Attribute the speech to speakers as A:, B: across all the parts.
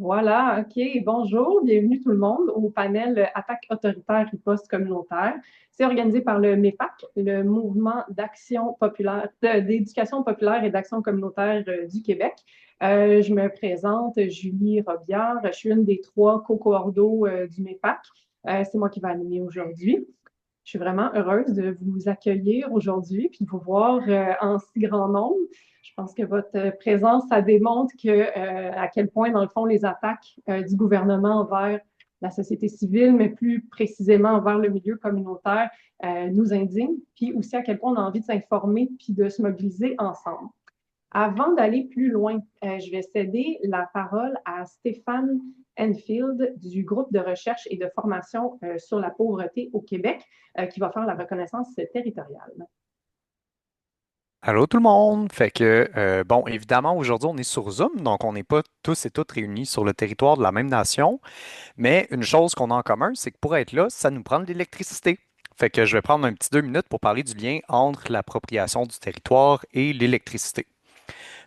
A: Voilà, OK. Bonjour, bienvenue tout le monde au panel Attaque autoritaire riposte communautaire. C'est organisé par le MEPAC, le Mouvement d'action populaire, d'éducation populaire et d'action communautaire du Québec. Je me présente, Julie Robillard. Je suis une des trois co-coordos du MEPAC. C'est moi qui vais animer aujourd'hui. Je suis vraiment heureuse de vous accueillir aujourd'hui puis de vous voir en si grand nombre. Je pense que votre présence, ça démontre à quel point, dans le fond, les attaques du gouvernement envers la société civile, mais plus précisément envers le milieu communautaire, nous indignent, puis aussi à quel point on a envie de s'informer puis de se mobiliser ensemble. Avant d'aller plus loin, je vais céder la parole à Stéphane Enfield du groupe de recherche et de formation sur la pauvreté au Québec, qui va faire la reconnaissance territoriale.
B: Allô tout le monde! Bon, évidemment, aujourd'hui, on est sur Zoom, donc on n'est pas tous et toutes réunis sur le territoire de la même nation, mais une chose qu'on a en commun, c'est que pour être là, ça nous prend de l'électricité. Fait que je vais prendre un petit 2 minutes pour parler du lien entre l'appropriation du territoire et l'électricité.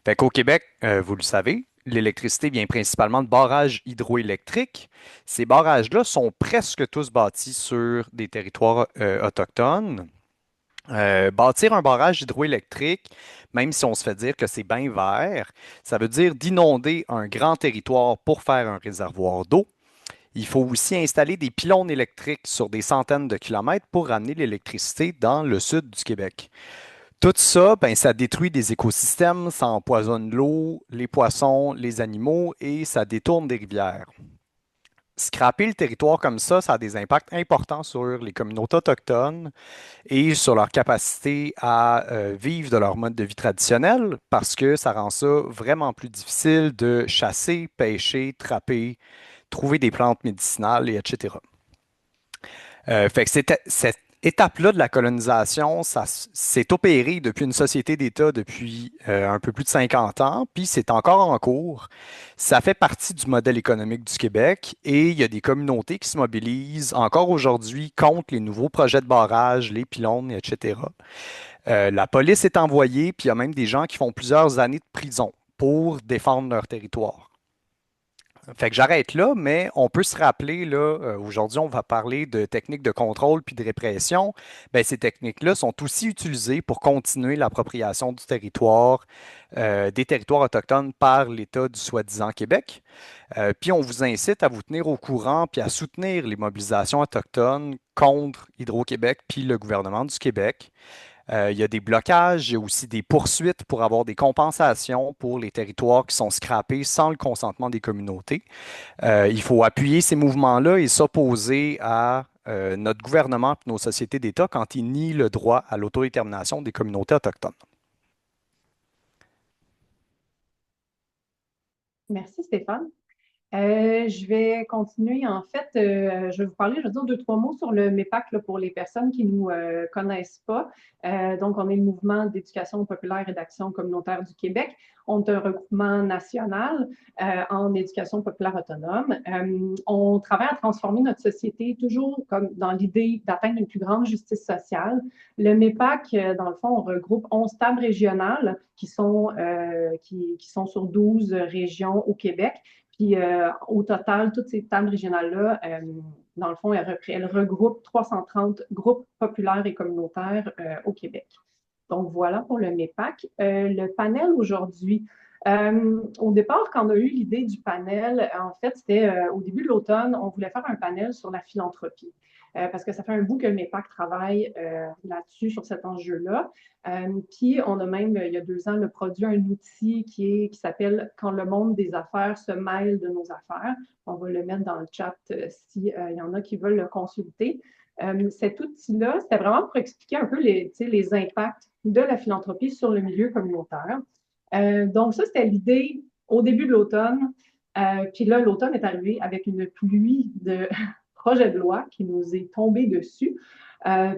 B: Fait qu'au Québec, vous le savez, l'électricité vient principalement de barrages hydroélectriques. Ces barrages-là sont presque tous bâtis sur des territoires autochtones. Bâtir un barrage hydroélectrique, même si on se fait dire que c'est bien vert, ça veut dire d'inonder un grand territoire pour faire un réservoir d'eau. Il faut aussi installer des pylônes électriques sur des centaines de kilomètres pour ramener l'électricité dans le sud du Québec. Tout ça, ben, ça détruit des écosystèmes, ça empoisonne l'eau, les poissons, les animaux et ça détourne des rivières. Scraper le territoire comme ça a des impacts importants sur les communautés autochtones et sur leur capacité à vivre de leur mode de vie traditionnel parce que ça rend ça vraiment plus difficile de chasser, pêcher, trapper, trouver des plantes médicinales, et etc. Fait que cette étape-là de la colonisation, ça s'est opéré depuis une société d'État depuis un peu plus de 50 ans, puis c'est encore en cours. Ça fait partie du modèle économique du Québec et il y a des communautés qui se mobilisent encore aujourd'hui contre les nouveaux projets de barrage, les pylônes, etc. La police est envoyée, puis il y a même des gens qui font plusieurs années de prison pour défendre leur territoire. Fait que j'arrête là, mais on peut se rappeler, là, aujourd'hui, on va parler de techniques de contrôle puis de répression. Ben, ces techniques-là sont aussi utilisées pour continuer l'appropriation du territoire, des territoires autochtones par l'État du soi-disant Québec. Puis on vous incite à vous tenir au courant puis à soutenir les mobilisations autochtones contre Hydro-Québec puis le gouvernement du Québec. Il y a des blocages, il y a aussi des poursuites pour avoir des compensations pour les territoires qui sont scrappés sans le consentement des communautés. Il faut appuyer ces mouvements-là et s'opposer à notre gouvernement et nos sociétés d'État quand ils nient le droit à l'autodétermination des communautés autochtones.
A: Merci Stéphane. Je vais continuer. En fait, je vais vous parler, je vais dire deux, trois mots sur le MEPAC là, pour les personnes qui ne nous connaissent pas. Donc, on est le mouvement d'éducation populaire et d'action communautaire du Québec. On est un regroupement national en éducation populaire autonome. On travaille à transformer notre société toujours comme dans l'idée d'atteindre une plus grande justice sociale. Le MEPAC, dans le fond, on regroupe 11 tables régionales qui sont sur 12 régions au Québec. Puis au total, toutes ces tables régionales-là, dans le fond, elles regroupent 330 groupes populaires et communautaires au Québec. Donc voilà pour le MEPAC. Le panel aujourd'hui. Au départ, quand on a eu l'idée du panel, en fait, c'était au début de l'automne, on voulait faire un panel sur la philanthropie. Parce que ça fait un bout que le MEPAC travaille là-dessus, sur cet enjeu-là. Puis, on a même, il y a 2 ans, le produit un outil qui s'appelle Quand le monde des affaires se mêle de nos affaires. On va le mettre dans le chat s'il y en a qui veulent le consulter. Cet outil-là, c'était vraiment pour expliquer un peu les impacts de la philanthropie sur le milieu communautaire. Donc, ça, c'était l'idée au début de l'automne. Puis là, l'automne est arrivé avec une pluie de projets de loi qui nous est tombée dessus.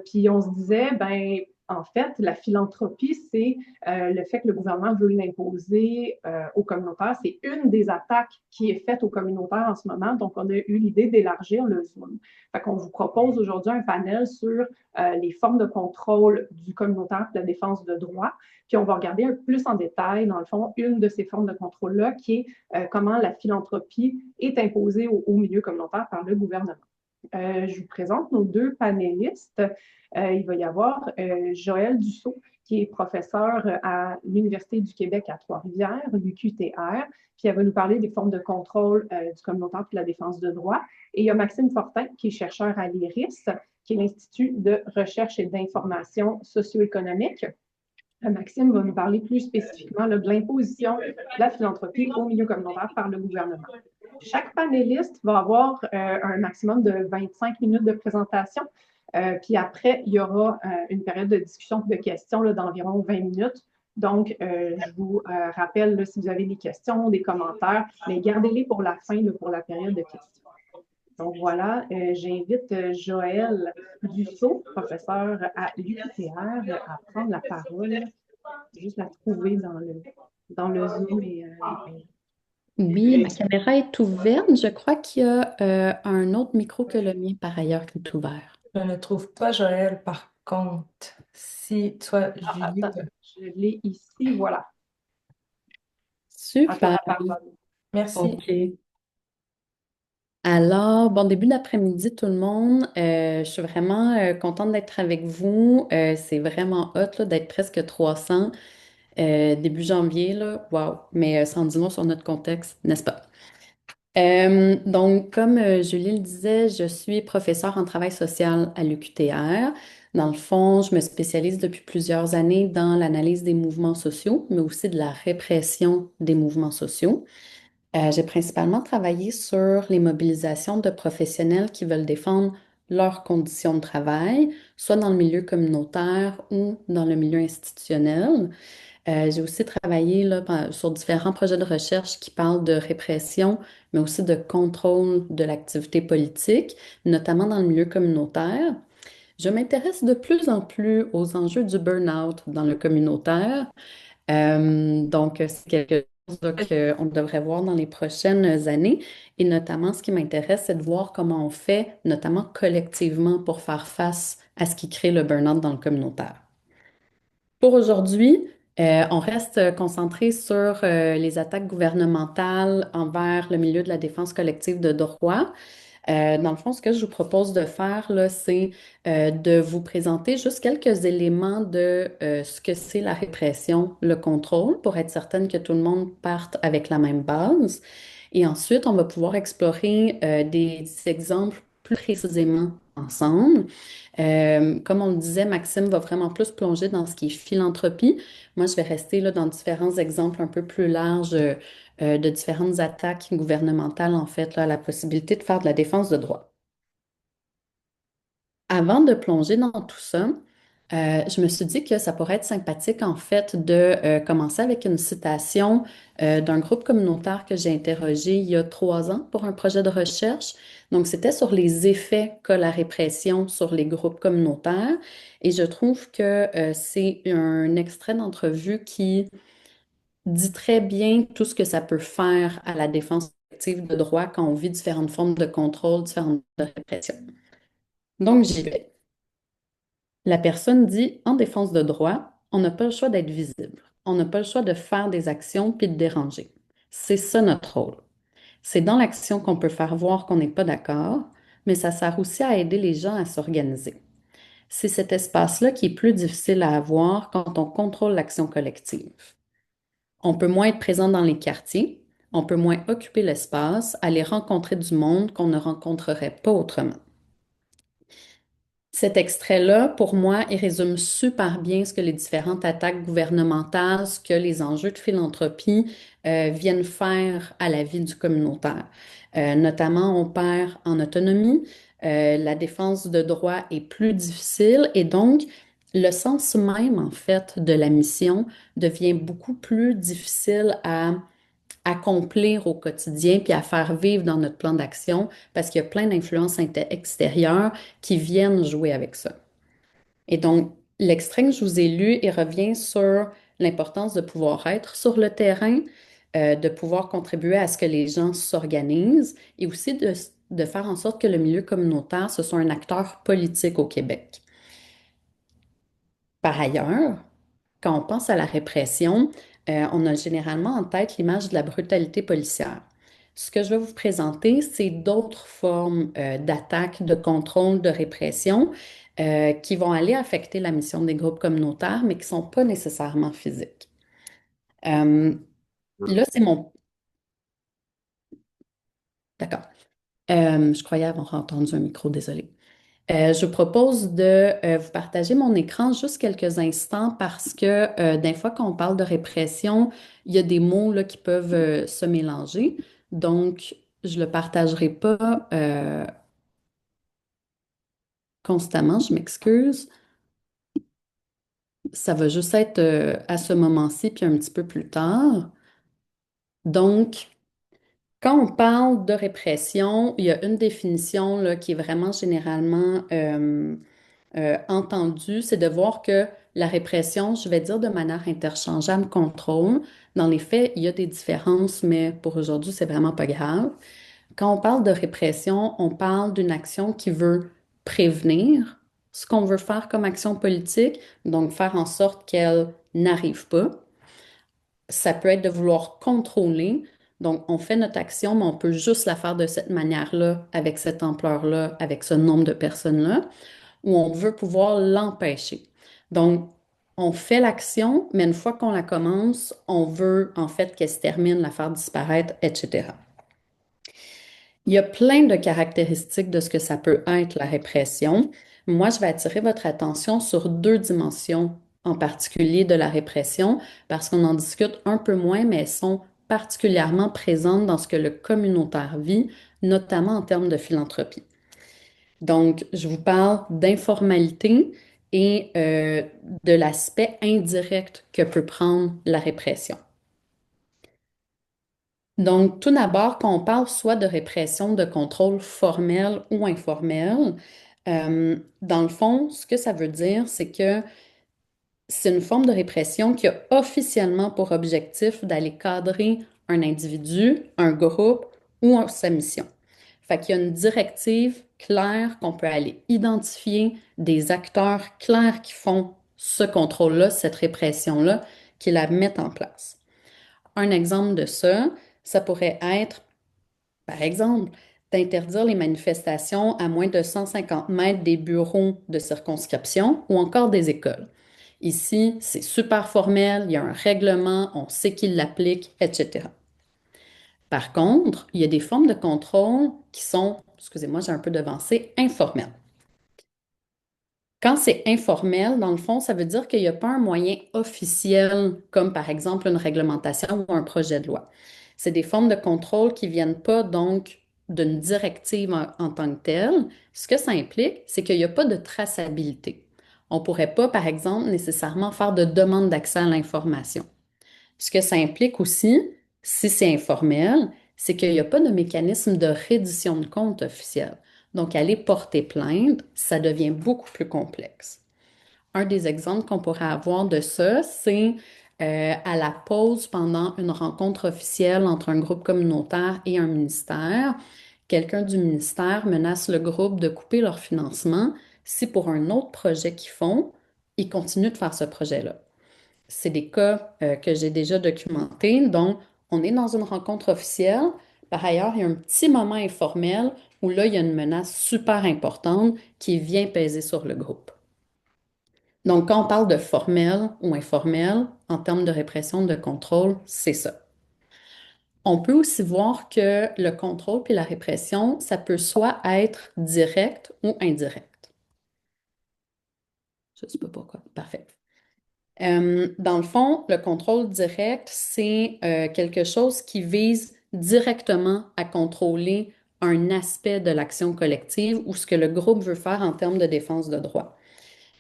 A: Puis on se disait, ben, En fait, la philanthropie, c'est le fait que le gouvernement veut l'imposer aux communautaires. C'est une des attaques qui est faite aux communautaires en ce moment. Donc, on a eu l'idée d'élargir le Zoom. Fait qu'on vous propose aujourd'hui un panel sur les formes de contrôle du communautaire et la défense de droits. Puis, on va regarder un peu plus en détail, dans le fond, une de ces formes de contrôle-là, qui est comment la philanthropie est imposée au milieu communautaire par le gouvernement. Je vous présente nos deux panélistes. Il va y avoir Joël Dussault, qui est professeur à l'Université du Québec à Trois-Rivières, l'UQTR, puis elle va nous parler des formes de contrôle du communautaire et de la défense de droit. Et il y a Maxime Fortin, qui est chercheur à l'IRIS, qui est l'Institut de recherche et d'information socio-économique. Maxime va nous parler plus spécifiquement là, de l'imposition de la philanthropie au milieu communautaire par le gouvernement. Chaque panéliste va avoir un maximum de 25 minutes de présentation. Puis après, il y aura une période de discussion de questions d'environ 20 minutes. Donc, je vous rappelle là, si vous avez des questions, des commentaires, mais gardez-les pour la fin, là, pour la période de questions. Donc voilà, j'invite Joël Dussault, professeur à l'UQTR, à prendre la parole, juste la trouver dans le Zoom et
C: Oui, ma caméra est ouverte. Je crois qu'il y a un autre micro que le mien par ailleurs qui est ouvert.
D: Je ne trouve pas Joël, par contre. Si toi, Julie,
A: attends, je l'ai ici, voilà. À toi
C: Super.
A: la parole.
D: merci.
C: OK. Alors, bon début d'après-midi tout le monde. Je suis vraiment contente d'être avec vous. C'est vraiment hot là, d'être presque 300 début janvier là. Wow. Mais ça en dit long sur notre contexte, n'est-ce pas? Donc, comme Julie le disait, je suis professeure en travail social à l'UQTR. Dans le fond, je me spécialise depuis plusieurs années dans l'analyse des mouvements sociaux, mais aussi de la répression des mouvements sociaux. J'ai principalement travaillé sur les mobilisations de professionnels qui veulent défendre leurs conditions de travail, soit dans le milieu communautaire ou dans le milieu institutionnel. J'ai aussi travaillé là, sur différents projets de recherche qui parlent de répression, mais aussi de contrôle de l'activité politique, notamment dans le milieu communautaire. Je m'intéresse de plus en plus aux enjeux du burn-out dans le communautaire. Donc, c'est quelque chose qu'on devrait voir dans les prochaines années. Et notamment, ce qui m'intéresse, c'est de voir comment on fait, notamment collectivement, pour faire face à ce qui crée le burn-out dans le communautaire. Pour aujourd'hui, on reste concentré sur les attaques gouvernementales envers le milieu de la défense collective de droit. Dans le fond, ce que je vous propose de faire, là, c'est de vous présenter juste quelques éléments de ce que c'est la répression, le contrôle, pour être certaine que tout le monde parte avec la même base. Et ensuite, on va pouvoir explorer des exemples plus précisément ensemble. Comme on le disait, Maxime va vraiment plus plonger dans ce qui est philanthropie. Moi, je vais rester là, dans différents exemples un peu plus larges de différentes attaques gouvernementales, en fait, là, la possibilité de faire de la défense de droit. Avant de plonger dans tout ça, je me suis dit que ça pourrait être sympathique, en fait, de commencer avec une citation d'un groupe communautaire que j'ai interrogé il y a 3 ans pour un projet de recherche. Donc, c'était sur les effets qu'a la répression sur les groupes communautaires. Et je trouve que c'est un extrait d'entrevue qui dit très bien tout ce que ça peut faire à la défense collective de droit quand on vit différentes formes de contrôle, différentes formes de répression. Donc, j'y vais. La personne dit, en défense de droit, on n'a pas le choix d'être visible. On n'a pas le choix de faire des actions puis de déranger. C'est ça notre rôle. C'est dans l'action qu'on peut faire voir qu'on n'est pas d'accord, mais ça sert aussi à aider les gens à s'organiser. C'est cet espace-là qui est plus difficile à avoir quand on contrôle l'action collective. On peut moins être présent dans les quartiers, on peut moins occuper l'espace, aller rencontrer du monde qu'on ne rencontrerait pas autrement. Cet extrait-là, pour moi, il résume super bien ce que les différentes attaques gouvernementales, ce que les enjeux de philanthropie viennent faire à la vie du communautaire. Notamment, on perd en autonomie, la défense de droit est plus difficile et donc le sens même, en fait, de la mission devient beaucoup plus difficile à accomplir au quotidien puis à faire vivre dans notre plan d'action parce qu'il y a plein d'influences extérieures qui viennent jouer avec ça. Et donc, L'extrait que je vous ai lu, il revient sur l'importance de pouvoir être sur le terrain, de pouvoir contribuer à ce que les gens s'organisent et aussi de faire en sorte que le milieu communautaire, ce soit un acteur politique au Québec. Par ailleurs, quand on pense à la répression, on a généralement en tête l'image de la brutalité policière. Ce que je vais vous présenter, c'est d'autres formes d'attaque, de contrôle, de répression qui vont aller affecter la mission des groupes communautaires, mais qui ne sont pas nécessairement physiques. Euh, là, c'est mon... D'accord. Je croyais avoir entendu un micro, désolé. Je vous propose de vous partager mon écran juste quelques instants parce que des fois, quand on parle de répression, il y a des mots là, qui peuvent se mélanger. Donc, je ne le partagerai pas constamment, je m'excuse. Ça va juste être à ce moment-ci, puis un petit peu plus tard. Donc, quand on parle de répression, il y a une définition là, qui est vraiment généralement entendue, c'est de voir que la répression, je vais dire de manière interchangeable, contrôle. Dans les faits, il y a des différences, mais pour aujourd'hui, c'est vraiment pas grave. Quand on parle de répression, on parle d'une action qui veut prévenir ce qu'on veut faire comme action politique, donc faire en sorte qu'elle n'arrive pas. Ça peut être de vouloir contrôler. Donc, on fait notre action, mais on peut juste la faire de cette manière-là, avec cette ampleur-là, avec ce nombre de personnes-là, ou on veut pouvoir l'empêcher. Donc, on fait l'action, mais une fois qu'on la commence, on veut en fait qu'elle se termine, la faire disparaître, etc. Il y a plein de caractéristiques de ce que ça peut être la répression. Moi, je vais attirer votre attention sur deux dimensions en particulier de la répression parce qu'on en discute un peu moins, mais elles sont particulièrement présentes dans ce que le communautaire vit, notamment en termes de philanthropie. Donc, je vous parle d'informalité et de l'aspect indirect que peut prendre la répression. Donc, tout d'abord, quand on parle soit de répression, de contrôle formel ou informel, dans le fond, ce que ça veut dire, c'est que c'est une forme de répression qui a officiellement pour objectif d'aller cadrer un individu, un groupe ou sa mission. Fait qu'il y a une directive claire qu'on peut aller identifier, des acteurs clairs qui font ce contrôle-là, cette répression-là, qui la mettent en place. Un exemple de ça, ça pourrait être, par exemple, d'interdire les manifestations à moins de 150 mètres des bureaux de circonscription ou encore des écoles. Ici, c'est super formel, il y a un règlement, on sait qui l'applique, etc. Par contre, il y a des formes de contrôle qui sont, excusez-moi, j'ai un peu devancé, informelles. Quand c'est informel, dans le fond, ça veut dire qu'il n'y a pas un moyen officiel, comme par exemple une réglementation ou un projet de loi. C'est des formes de contrôle qui ne viennent pas donc d'une directive en tant que telle. Ce que ça implique, c'est qu'il n'y a pas de traçabilité. On ne pourrait pas, par exemple, nécessairement faire de demande d'accès à l'information. Ce que ça implique aussi, si c'est informel, c'est qu'il n'y a pas de mécanisme de reddition de compte officiel. Donc, aller porter plainte, ça devient beaucoup plus complexe. Un des exemples qu'on pourrait avoir de ça, c'est à la pause pendant une rencontre officielle entre un groupe communautaire et un ministère. Quelqu'un du ministère menace le groupe de couper leur financement si pour un autre projet qu'ils font, ils continuent de faire ce projet-là. C'est des cas que j'ai déjà documentés. Donc, on est dans une rencontre officielle. Par ailleurs, il y a un petit moment informel où là, il y a une menace super importante qui vient peser sur le groupe. Donc, quand on parle de formel ou informel, en termes de répression, de contrôle, c'est ça. On peut aussi voir que le contrôle puis la répression, ça peut soit être direct ou indirect. Je ne sais pas pourquoi. Parfait. Dans le fond, le contrôle direct, c'est quelque chose qui vise directement à contrôler un aspect de l'action collective ou ce que le groupe veut faire en termes de défense de droit.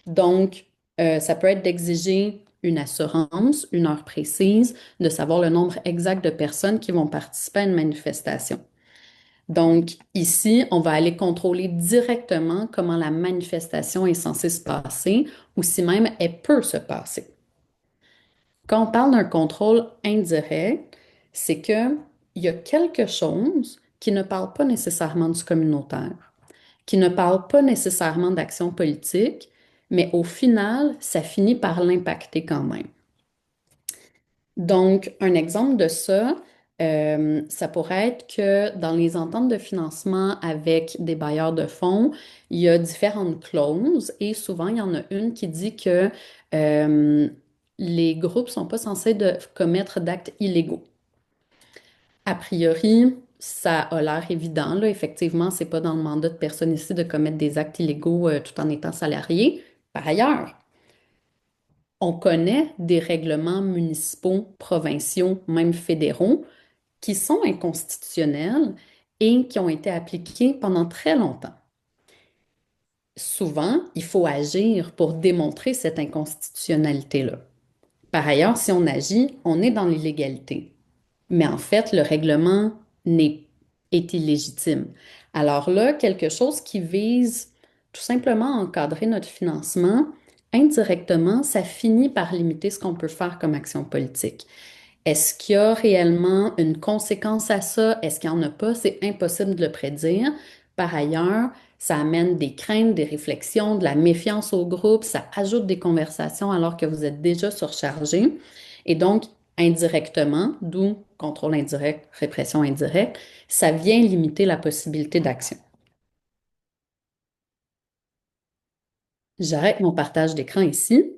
C: Donc, ça peut être d'exiger une assurance, une heure précise, de savoir le nombre exact de personnes qui vont participer à une manifestation. Donc, ici, on va aller contrôler directement comment la manifestation est censée se passer ou si même elle peut se passer. Quand on parle d'un contrôle indirect, c'est que il y a quelque chose qui ne parle pas nécessairement du communautaire, qui ne parle pas nécessairement d'action politique, mais au final, ça finit par l'impacter quand même. Donc, un exemple de ça, ça pourrait être que dans les ententes de financement avec des bailleurs de fonds, il y a différentes clauses et souvent, il y en a une qui dit que euh, les groupes ne sont pas censés commettre d'actes illégaux. A priori, ça a l'air évident, là. Effectivement, c'est pas dans le mandat de personne ici de commettre des actes illégaux tout en étant salarié. Par ailleurs, on connaît des règlements municipaux, provinciaux, même fédéraux, qui sont inconstitutionnels et qui ont été appliqués pendant très longtemps. Souvent, il faut agir pour démontrer cette inconstitutionnalité-là. Par ailleurs, si on agit, on est dans l'illégalité. Mais en fait, le règlement est illégitime. Alors là, quelque chose qui vise tout simplement à encadrer notre financement, indirectement, ça finit par limiter ce qu'on peut faire comme action politique. Est-ce qu'il y a réellement une conséquence à ça? Est-ce qu'il n'y en a pas? C'est impossible de le prédire. Par ailleurs, ça amène des craintes, des réflexions, de la méfiance au groupe, ça ajoute des conversations alors que vous êtes déjà surchargé. Et donc, indirectement, d'où contrôle indirect, répression indirecte, ça vient limiter la possibilité d'action. J'arrête mon partage d'écran ici.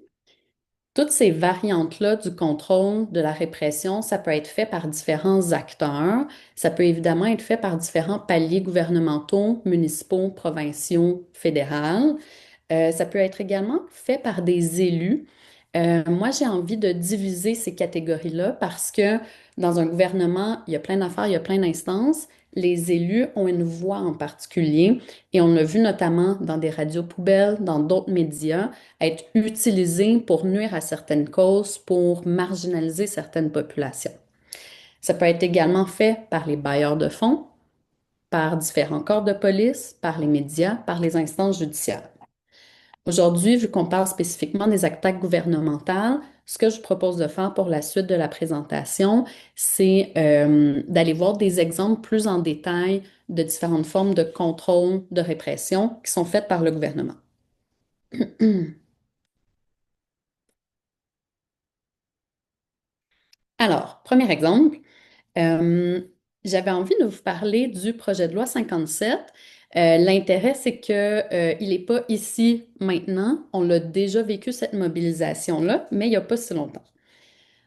C: Toutes ces variantes-là du contrôle, de la répression, ça peut être fait par différents acteurs. Ça peut évidemment être fait par différents paliers gouvernementaux, municipaux, provinciaux, fédéraux. Ça peut être également fait par des élus. Moi, j'ai envie de diviser ces catégories-là parce que dans un gouvernement, il y a plein d'affaires, il y a plein d'instances. Les élus ont une voix en particulier et on l'a vu notamment dans des radios poubelles, dans d'autres médias, être utilisés pour nuire à certaines causes, pour marginaliser certaines populations. Ça peut être également fait par les bailleurs de fonds, par différents corps de police, par les médias, par les instances judiciaires. Aujourd'hui, vu qu'on parle spécifiquement des attaques gouvernementales, ce que je propose de faire pour la suite de la présentation, c'est d'aller voir des exemples plus en détail de différentes formes de contrôle, de répression qui sont faites par le gouvernement. Alors, premier exemple, euh, j'avais envie de vous parler du projet de loi 57. L'intérêt, c'est que, il n'est pas ici maintenant. On l'a déjà vécu, cette mobilisation-là, mais il n'y a pas si longtemps.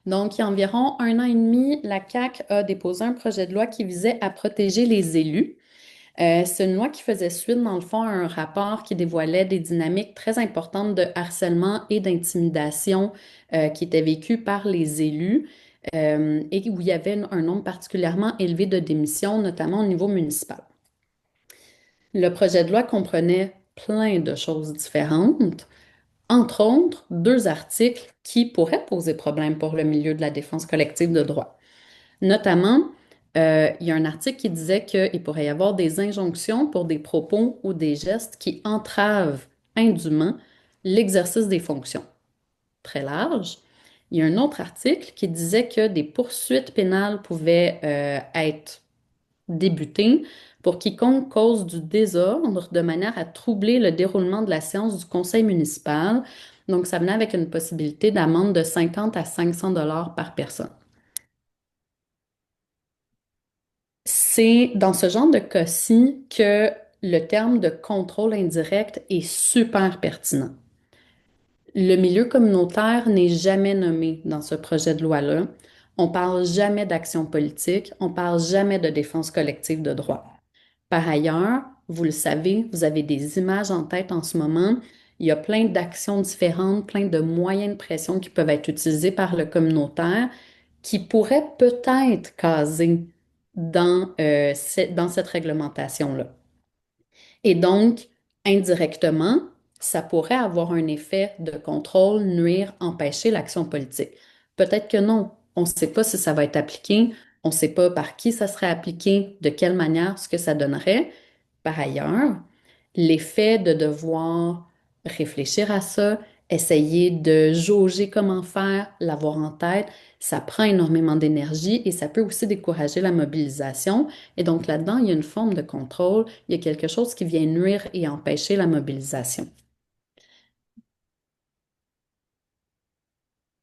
C: Donc, il y a environ un an et demi, la CAQ a déposé un projet de loi qui visait à protéger les élus. C'est une loi qui faisait suite, dans le fond, à un rapport qui dévoilait des dynamiques très importantes de harcèlement et d'intimidation qui étaient vécues par les élus et où il y avait un nombre particulièrement élevé de démissions, notamment au niveau municipal. Le projet de loi comprenait plein de choses différentes, entre autres deux articles qui pourraient poser problème pour le milieu de la défense collective de droit. Notamment, il y a un article qui disait qu'il pourrait y avoir des injonctions pour des propos ou des gestes qui entravent indûment l'exercice des fonctions. Très large. Il y a un autre article qui disait que des poursuites pénales pouvaient être débutées pour quiconque cause du désordre de manière à troubler le déroulement de la séance du conseil municipal. Donc, ça venait avec une possibilité d'amende de 50 à 500 dollars par personne. C'est dans ce genre de cas-ci que le terme de contrôle indirect est super pertinent. Le milieu communautaire n'est jamais nommé dans ce projet de loi-là. On parle jamais d'action politique, on parle jamais de défense collective de droit. Par ailleurs, vous le savez, vous avez des images en tête en ce moment. Il y a plein d'actions différentes, plein de moyens de pression qui peuvent être utilisés par le communautaire qui pourraient peut-être caser dans cette réglementation-là. Et donc, indirectement, ça pourrait avoir un effet de contrôle, nuire, empêcher l'action politique. Peut-être que non. On ne sait pas si ça va être appliqué. On ne sait pas par qui ça serait appliqué, de quelle manière, ce que ça donnerait. Par ailleurs, l'effet de devoir réfléchir à ça, essayer de jauger comment faire, l'avoir en tête, ça prend énormément d'énergie et ça peut aussi décourager la mobilisation. Et donc là-dedans, il y a une forme de contrôle, il y a quelque chose qui vient nuire et empêcher la mobilisation.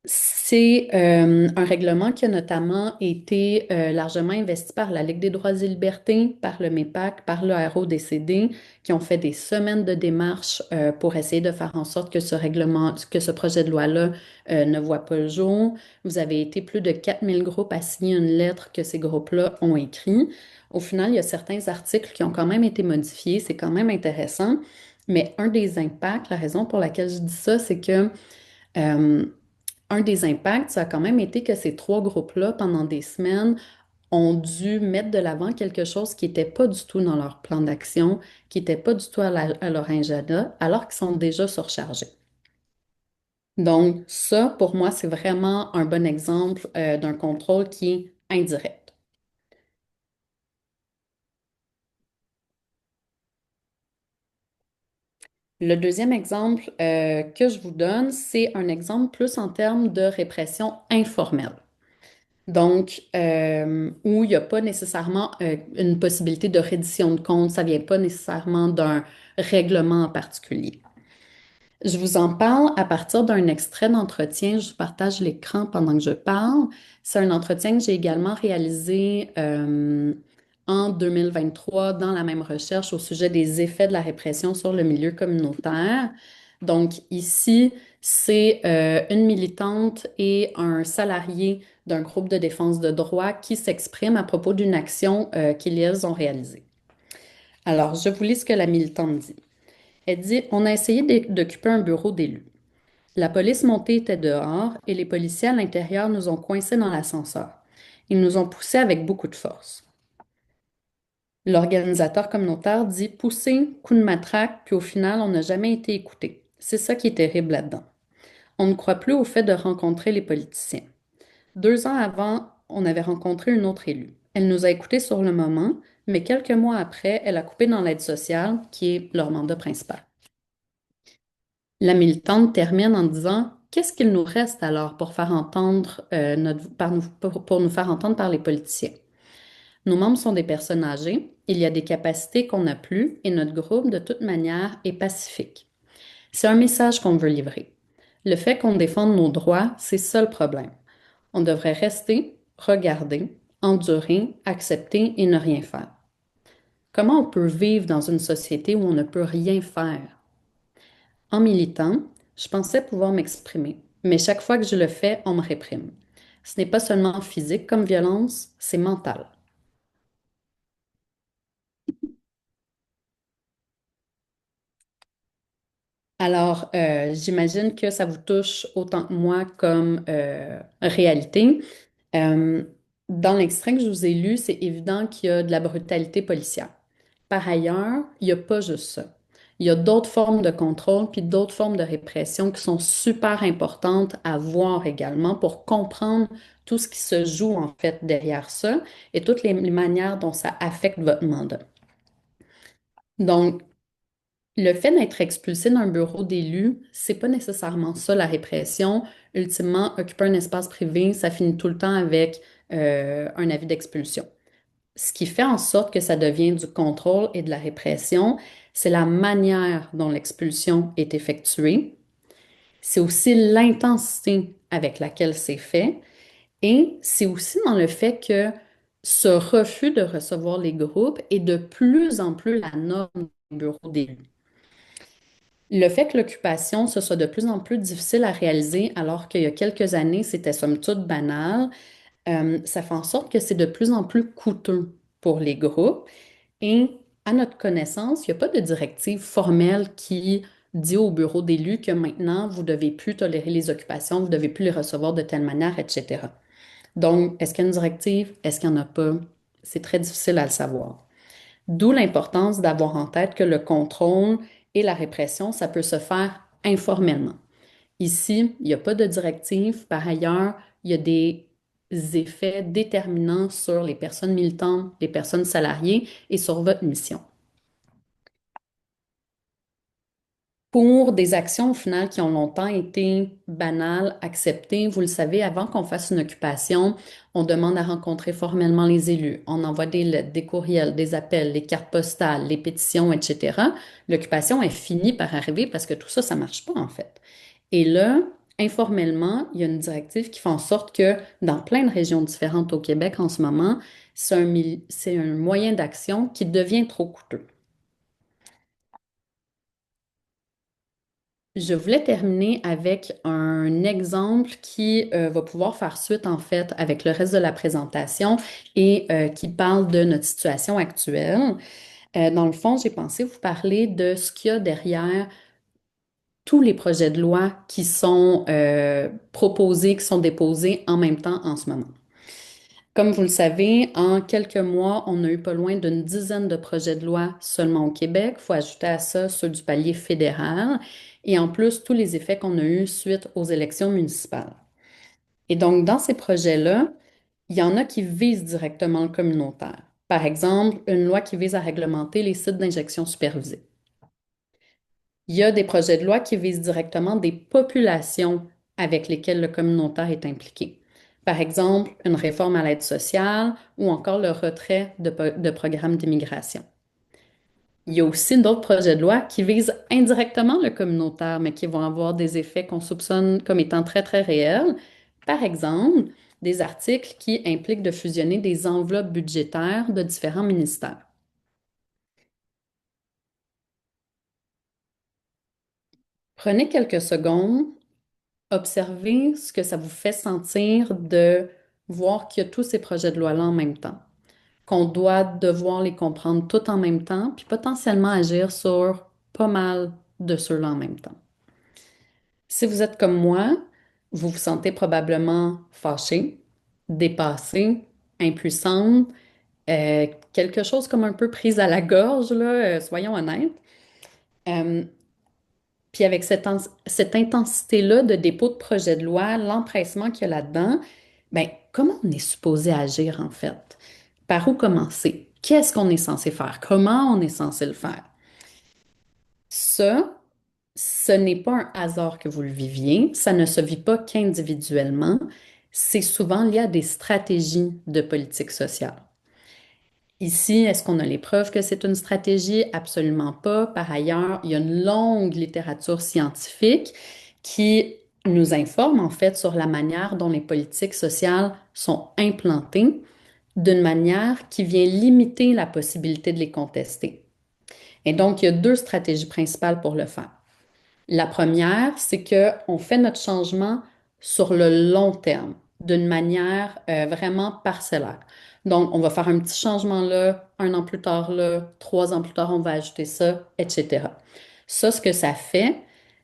C: C'est un règlement qui a notamment été largement investi par la Ligue des droits et libertés, par le MEPAC, par le RODCD, qui ont fait des semaines de démarches pour essayer de faire en sorte que ce règlement, que ce projet de loi-là ne voit pas le jour. Vous avez été plus de 4000 groupes à signer une lettre que ces groupes-là ont écrit. Au final, il y a certains articles qui ont quand même été modifiés. C'est quand même intéressant. Mais un des impacts, la raison pour laquelle je dis ça, c'est que euh, un des impacts, ça a quand même été que ces trois groupes-là, pendant des semaines, ont dû mettre de l'avant quelque chose qui n'était pas du tout dans leur plan d'action, qui n'était pas du tout à leur agenda, alors qu'ils sont déjà surchargés. Donc, ça, pour moi, c'est vraiment un bon exemple d'un contrôle qui est indirect. Le deuxième exemple que je vous donne, c'est un exemple plus en termes de répression informelle. Donc, où il n'y a pas nécessairement une possibilité de reddition de compte, ça ne vient pas nécessairement d'un règlement en particulier. Je vous en parle à partir d'un extrait d'entretien. Je vous partage l'écran pendant que je parle. C'est un entretien que j'ai également réalisé en 2023 dans la même recherche au sujet des effets de la répression sur le milieu communautaire. Donc ici, c'est une militante et un salarié d'un groupe de défense de droit qui s'expriment à propos d'une action qu'ils ont réalisée. Alors, je vous lis ce que la militante dit. Elle dit, on a essayé d'occuper un bureau d'élu. La police montée était dehors et les policiers à l'intérieur nous ont coincés dans l'ascenseur. Ils nous ont poussés avec beaucoup de force. L'organisateur communautaire dit pousser, coup de matraque, puis au final, on n'a jamais été écouté. C'est ça qui est terrible là-dedans. On ne croit plus au fait de rencontrer les politiciens. 2 ans avant, on avait rencontré une autre élue. Elle nous a écoutés sur le moment, mais quelques mois après, elle a coupé dans l'aide sociale, qui est leur mandat principal. La militante termine en disant qu'est-ce qu'il nous reste alors pour faire entendre pour nous faire entendre par les politiciens? Nos membres sont des personnes âgées, il y a des capacités qu'on n'a plus et notre groupe, de toute manière, est pacifique. C'est un message qu'on veut livrer. Le fait qu'on défende nos droits, c'est ça le problème. On devrait rester, regarder, endurer, accepter et ne rien faire. Comment on peut vivre dans une société où on ne peut rien faire? En militant, je pensais pouvoir m'exprimer, mais chaque fois que je le fais, on me réprime. Ce n'est pas seulement physique comme violence, c'est mental. Alors, j'imagine que ça vous touche autant que moi comme réalité. Euh, Dans l'extrait que je vous ai lu, c'est évident qu'il y a de la brutalité policière. Par ailleurs, il n'y a pas juste ça. Il y a d'autres formes de contrôle puis d'autres formes de répression qui sont super importantes à voir également pour comprendre tout ce qui se joue en fait derrière ça et toutes les manières dont ça affecte votre mandat. Donc, le fait d'être expulsé d'un bureau d'élu, c'est pas nécessairement ça la répression. Ultimement, occuper un espace privé, ça finit tout le temps avec un avis d'expulsion. Ce qui fait en sorte que ça devient du contrôle et de la répression, c'est la manière dont l'expulsion est effectuée. C'est aussi l'intensité avec laquelle c'est fait. Et c'est aussi dans le fait que ce refus de recevoir les groupes est de plus en plus la norme des bureaux d'élu. Le fait que l'occupation, ce soit de plus en plus difficile à réaliser, alors qu'il y a quelques années, c'était somme toute banal, ça fait en sorte que c'est de plus en plus coûteux pour les groupes. Et à notre connaissance, il n'y a pas de directive formelle qui dit au bureau d'élus que maintenant, vous ne devez plus tolérer les occupations, vous ne devez plus les recevoir de telle manière, etc. Donc, est-ce qu'il y a une directive? Est-ce qu'il n'y en a pas? C'est très difficile à le savoir. D'où l'importance d'avoir en tête que le contrôle et la répression, ça peut se faire informellement. Ici, il n'y a pas de directive. Par ailleurs, il y a des effets déterminants sur les personnes militantes, les personnes salariées et sur votre mission. Pour des actions au final qui ont longtemps été banales, acceptées, vous le savez, avant qu'on fasse une occupation, on demande à rencontrer formellement les élus. On envoie des lettres, des courriels, des appels, les cartes postales, les pétitions, etc. L'occupation est finie par arriver parce que tout ça, ça ne marche pas en fait. Et là, informellement, il y a une directive qui fait en sorte que dans plein de régions différentes au Québec en ce moment, c'est un moyen d'action qui devient trop coûteux. Je voulais terminer avec un exemple qui va pouvoir faire suite en fait avec le reste de la présentation et qui parle de notre situation actuelle. Dans le fond, j'ai pensé vous parler de ce qu'il y a derrière tous les projets de loi qui sont proposés, qui sont déposés en même temps en ce moment. Comme vous le savez, en quelques mois, on a eu pas loin d'une dizaine de projets de loi seulement au Québec. Il faut ajouter à ça ceux du palier fédéral et en plus tous les effets qu'on a eus suite aux élections municipales. Et donc, dans ces projets-là, il y en a qui visent directement le communautaire. Par exemple, une loi qui vise à réglementer les sites d'injection supervisés. Il y a des projets de loi qui visent directement des populations avec lesquelles le communautaire est impliqué. Par exemple, une réforme à l'aide sociale ou encore le retrait de programmes d'immigration. Il y a aussi d'autres projets de loi qui visent indirectement le communautaire, mais qui vont avoir des effets qu'on soupçonne comme étant très, très réels. Par exemple, des articles qui impliquent de fusionner des enveloppes budgétaires de différents ministères. Prenez quelques secondes. Observez ce que ça vous fait sentir de voir qu'il y a tous ces projets de loi-là en même temps, qu'on doit devoir les comprendre tout en même temps, puis potentiellement agir sur pas mal de ceux-là en même temps. Si vous êtes comme moi, vous vous sentez probablement fâché, dépassé, impuissante, quelque chose comme un peu prise à la gorge, là, soyons honnêtes. Euh, Puis avec cette intensité-là de dépôt de projet de loi, l'empressement qu'il y a là-dedans, ben, comment on est supposé agir en fait? Par où commencer? Qu'est-ce qu'on est censé faire? Comment on est censé le faire? Ça, ce n'est pas un hasard que vous le viviez, ça ne se vit pas qu'individuellement, c'est souvent lié à des stratégies de politique sociale. Ici, est-ce qu'on a les preuves que c'est une stratégie? Absolument pas. Par ailleurs, il y a une longue littérature scientifique qui nous informe en fait sur la manière dont les politiques sociales sont implantées d'une manière qui vient limiter la possibilité de les contester. Et donc, il y a deux stratégies principales pour le faire. La première, c'est qu'on fait notre changement sur le long terme, d'une manière vraiment parcellaire. Donc, on va faire un petit changement là, 1 an plus tard là, 3 ans plus tard, on va ajouter ça, etc. Ça, ce que ça fait,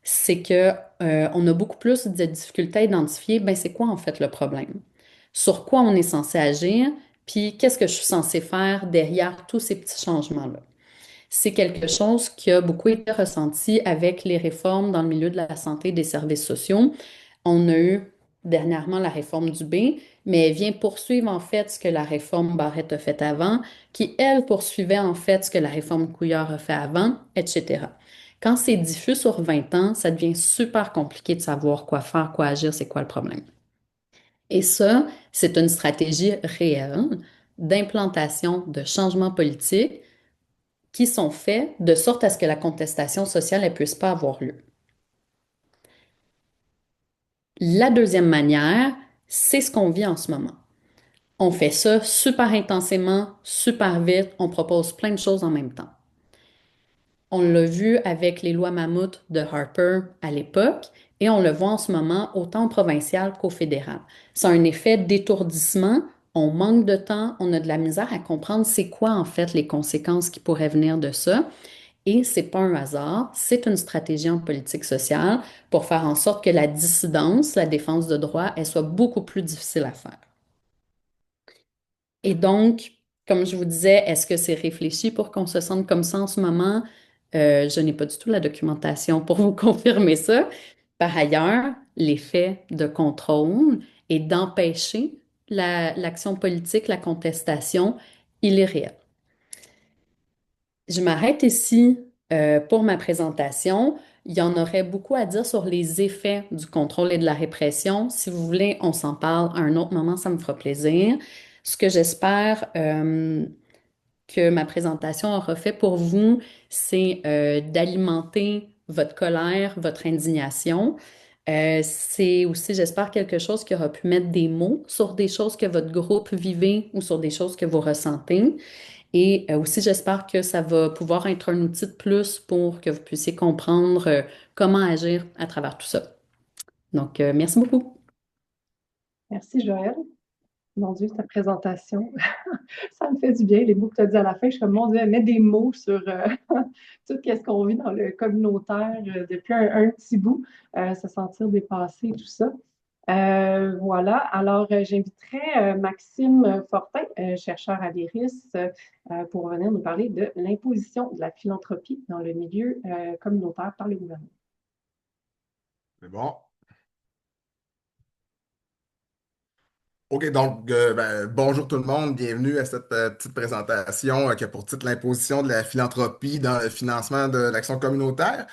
C: c'est que on a beaucoup plus de difficultés à identifier, ben, c'est quoi en fait le problème? Sur quoi on est censé agir? Puis, qu'est-ce que je suis censé faire derrière tous ces petits changements-là? C'est quelque chose qui a beaucoup été ressenti avec les réformes dans le milieu de la santé et des services sociaux. On a eu dernièrement la réforme Dubé, mais elle vient poursuivre en fait ce que la réforme Barrette a fait avant, qui, elle, poursuivait en fait ce que la réforme Couillard a fait avant, etc. Quand c'est diffus sur 20 ans, ça devient super compliqué de savoir quoi faire, quoi agir, c'est quoi le problème. Et ça, c'est une stratégie réelle d'implantation de changements politiques qui sont faits de sorte à ce que la contestation sociale ne puisse pas avoir lieu. La deuxième manière, c'est ce qu'on vit en ce moment. On fait ça super intensément, super vite, on propose plein de choses en même temps. On l'a vu avec les lois mammouth de Harper à l'époque et on le voit en ce moment autant au provincial qu'au fédéral. C'est un effet d'étourdissement, on manque de temps, on a de la misère à comprendre c'est quoi en fait les conséquences qui pourraient venir de ça. Et c'est pas un hasard, c'est une stratégie en politique sociale pour faire en sorte que la dissidence, la défense de droits, elle soit beaucoup plus difficile à faire. Et donc, comme je vous disais, est-ce que c'est réfléchi pour qu'on se sente comme ça en ce moment? Je n'ai pas du tout la documentation pour vous confirmer ça. Par ailleurs, l'effet de contrôle est d'empêcher l'action politique, la contestation, il est réel. Je m'arrête ici pour ma présentation. Il y en aurait beaucoup à dire sur les effets du contrôle et de la répression. Si vous voulez, on s'en parle à un autre moment, ça me fera plaisir. Ce que j'espère que ma présentation aura fait pour vous, c'est d'alimenter votre colère, votre indignation. C'est aussi, j'espère, quelque chose qui aura pu mettre des mots sur des choses que votre groupe vivait ou sur des choses que vous ressentez. Et aussi, j'espère que ça va pouvoir être un outil de plus pour que vous puissiez comprendre comment agir à travers tout ça. Donc, merci beaucoup.
A: Merci, Joël. Mon Dieu, ta présentation, ça me fait du bien. Les mots que tu as dit à la fin, je suis comme, mon Dieu, mettre des mots sur tout ce qu'on vit dans le communautaire depuis un petit bout, se sentir dépassé, tout ça. Voilà, alors j'inviterai Maxime Fortin, chercheur à l'IRIS, pour venir nous parler de l'imposition de la philanthropie dans le milieu communautaire par le gouvernement.
E: C'est bon. OK, donc, bonjour tout le monde, bienvenue à cette petite présentation qui a pour titre l'imposition de la philanthropie dans le financement de l'action communautaire.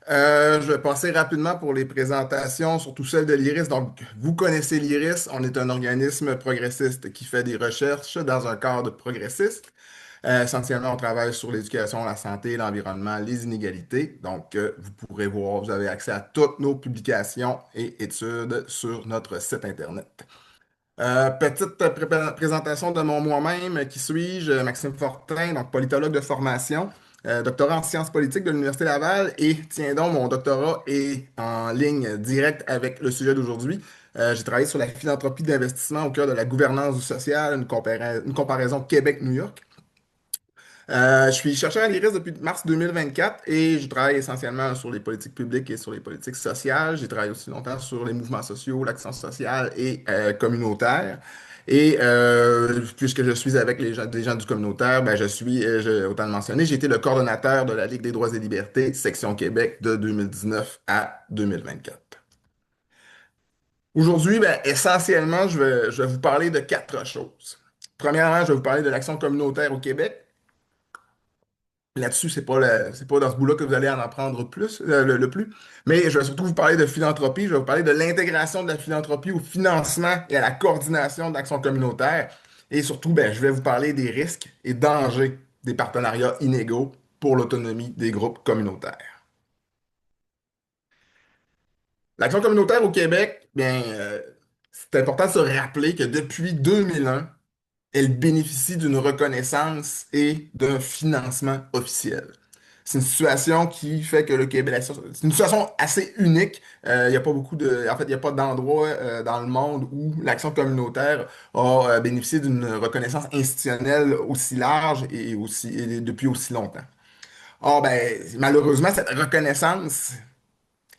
E: Je vais passer rapidement pour les présentations, surtout celle de l'IRIS. Donc, vous connaissez l'IRIS, on est un organisme progressiste qui fait des recherches dans un cadre progressiste. Essentiellement, on travaille sur l'éducation, la santé, l'environnement, les inégalités. Donc, vous pourrez voir, vous avez accès à toutes nos publications et études sur notre site Internet. Petite présentation de moi-même. Qui suis-je? Maxime Fortin, donc politologue de formation, doctorat en sciences politiques de l'Université Laval. Et tiens donc, mon doctorat est en ligne directe avec le sujet d'aujourd'hui. J'ai travaillé sur la philanthropie d'investissement au cœur de la gouvernance du social, une comparaison Québec-New York. Je suis chercheur à l'IRIS depuis mars 2024 et je travaille essentiellement sur les politiques publiques et sur les politiques sociales. J'ai travaillé aussi longtemps sur les mouvements sociaux, l'action sociale et communautaire. Et puisque je suis avec des gens du communautaire, ben, autant le mentionner, j'ai été le coordonnateur de la Ligue des droits et libertés, section Québec, de 2019 à 2024. Aujourd'hui, ben, essentiellement, je vais vous parler de quatre choses. Premièrement, je vais vous parler de l'action communautaire au Québec. Là-dessus, c'est pas dans ce bout-là que vous allez en apprendre plus, le plus. Mais je vais surtout vous parler de philanthropie. Je vais vous parler de l'intégration de la philanthropie au financement et à la coordination d'actions communautaires. Et surtout, ben, je vais vous parler des risques et dangers des partenariats inégaux pour l'autonomie des groupes communautaires. L'action communautaire au Québec, bien, c'est important de se rappeler que depuis 2001, elle bénéficie d'une reconnaissance et d'un financement officiel. C'est une situation qui fait que le Québec, c'est une situation assez unique. Il y a pas beaucoup de, en fait, il n'y a pas d'endroit dans le monde où l'action communautaire a bénéficié d'une reconnaissance institutionnelle aussi large et depuis aussi longtemps. Or, ben, malheureusement, cette reconnaissance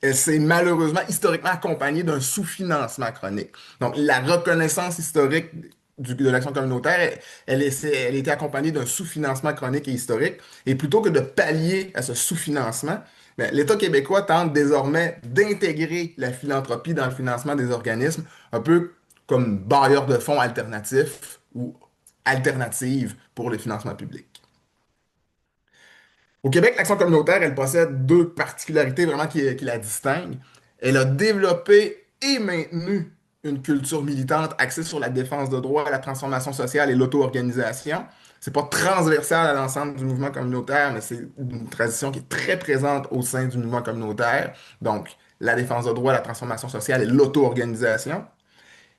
E: elle s'est malheureusement historiquement accompagnée d'un sous-financement chronique. Donc, la reconnaissance historique de l'action communautaire, elle était accompagnée d'un sous-financement chronique et historique. Et plutôt que de pallier à ce sous-financement, ben, l'État québécois tente désormais d'intégrer la philanthropie dans le financement des organismes, un peu comme bailleur de fonds alternatif ou alternative pour le financement public. Au Québec, l'action communautaire, elle possède deux particularités vraiment qui la distinguent. Elle a développé et maintenu une culture militante axée sur la défense de droits, la transformation sociale et l'auto-organisation. C'est pas transversal à l'ensemble du mouvement communautaire, mais c'est une tradition qui est très présente au sein du mouvement communautaire. Donc, la défense de droits, la transformation sociale et l'auto-organisation.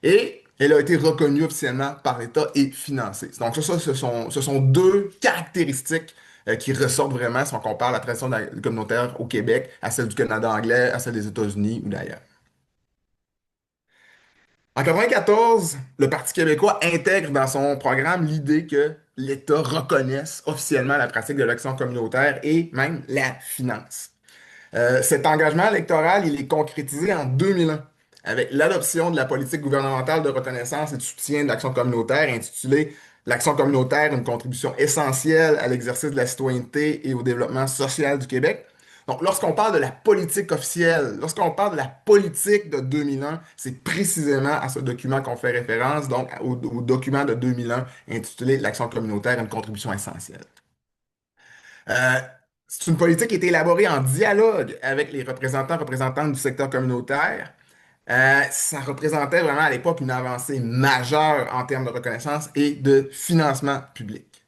E: Et elle a été reconnue officiellement par l'État et financée. Donc ce sont deux caractéristiques qui ressortent vraiment si on compare la tradition communautaire au Québec à celle du Canada anglais, à celle des États-Unis ou d'ailleurs. En 1994, le Parti québécois intègre dans son programme l'idée que l'État reconnaisse officiellement la pratique de l'action communautaire et même la finance. Cet engagement électoral, il est concrétisé en 2001 avec l'adoption de la politique gouvernementale de reconnaissance et de soutien de l'action communautaire intitulée L'action communautaire, une contribution essentielle à l'exercice de la citoyenneté et au développement social du Québec. Donc, lorsqu'on parle de la politique officielle, lorsqu'on parle de la politique de 2001, c'est précisément à ce document qu'on fait référence, donc au document de 2001 intitulé L'action communautaire, une contribution essentielle. Euh, c'est une politique qui a été élaborée en dialogue avec les représentantes du secteur communautaire. Ça représentait vraiment à l'époque une avancée majeure en termes de reconnaissance et de financement public.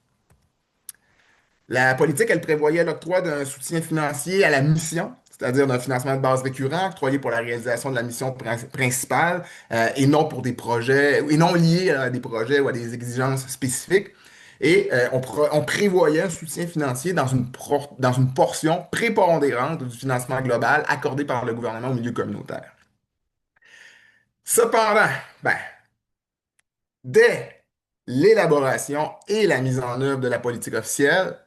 E: La politique, elle prévoyait l'octroi d'un soutien financier à la mission, c'est-à-dire d'un financement de base récurrent octroyé pour la réalisation de la mission principale et non pour des projets, et non liés à des projets ou à des exigences spécifiques. Et on prévoyait un soutien financier dans une portion prépondérante du financement global accordé par le gouvernement au milieu communautaire. Cependant, ben, dès l'élaboration et la mise en œuvre de la politique officielle,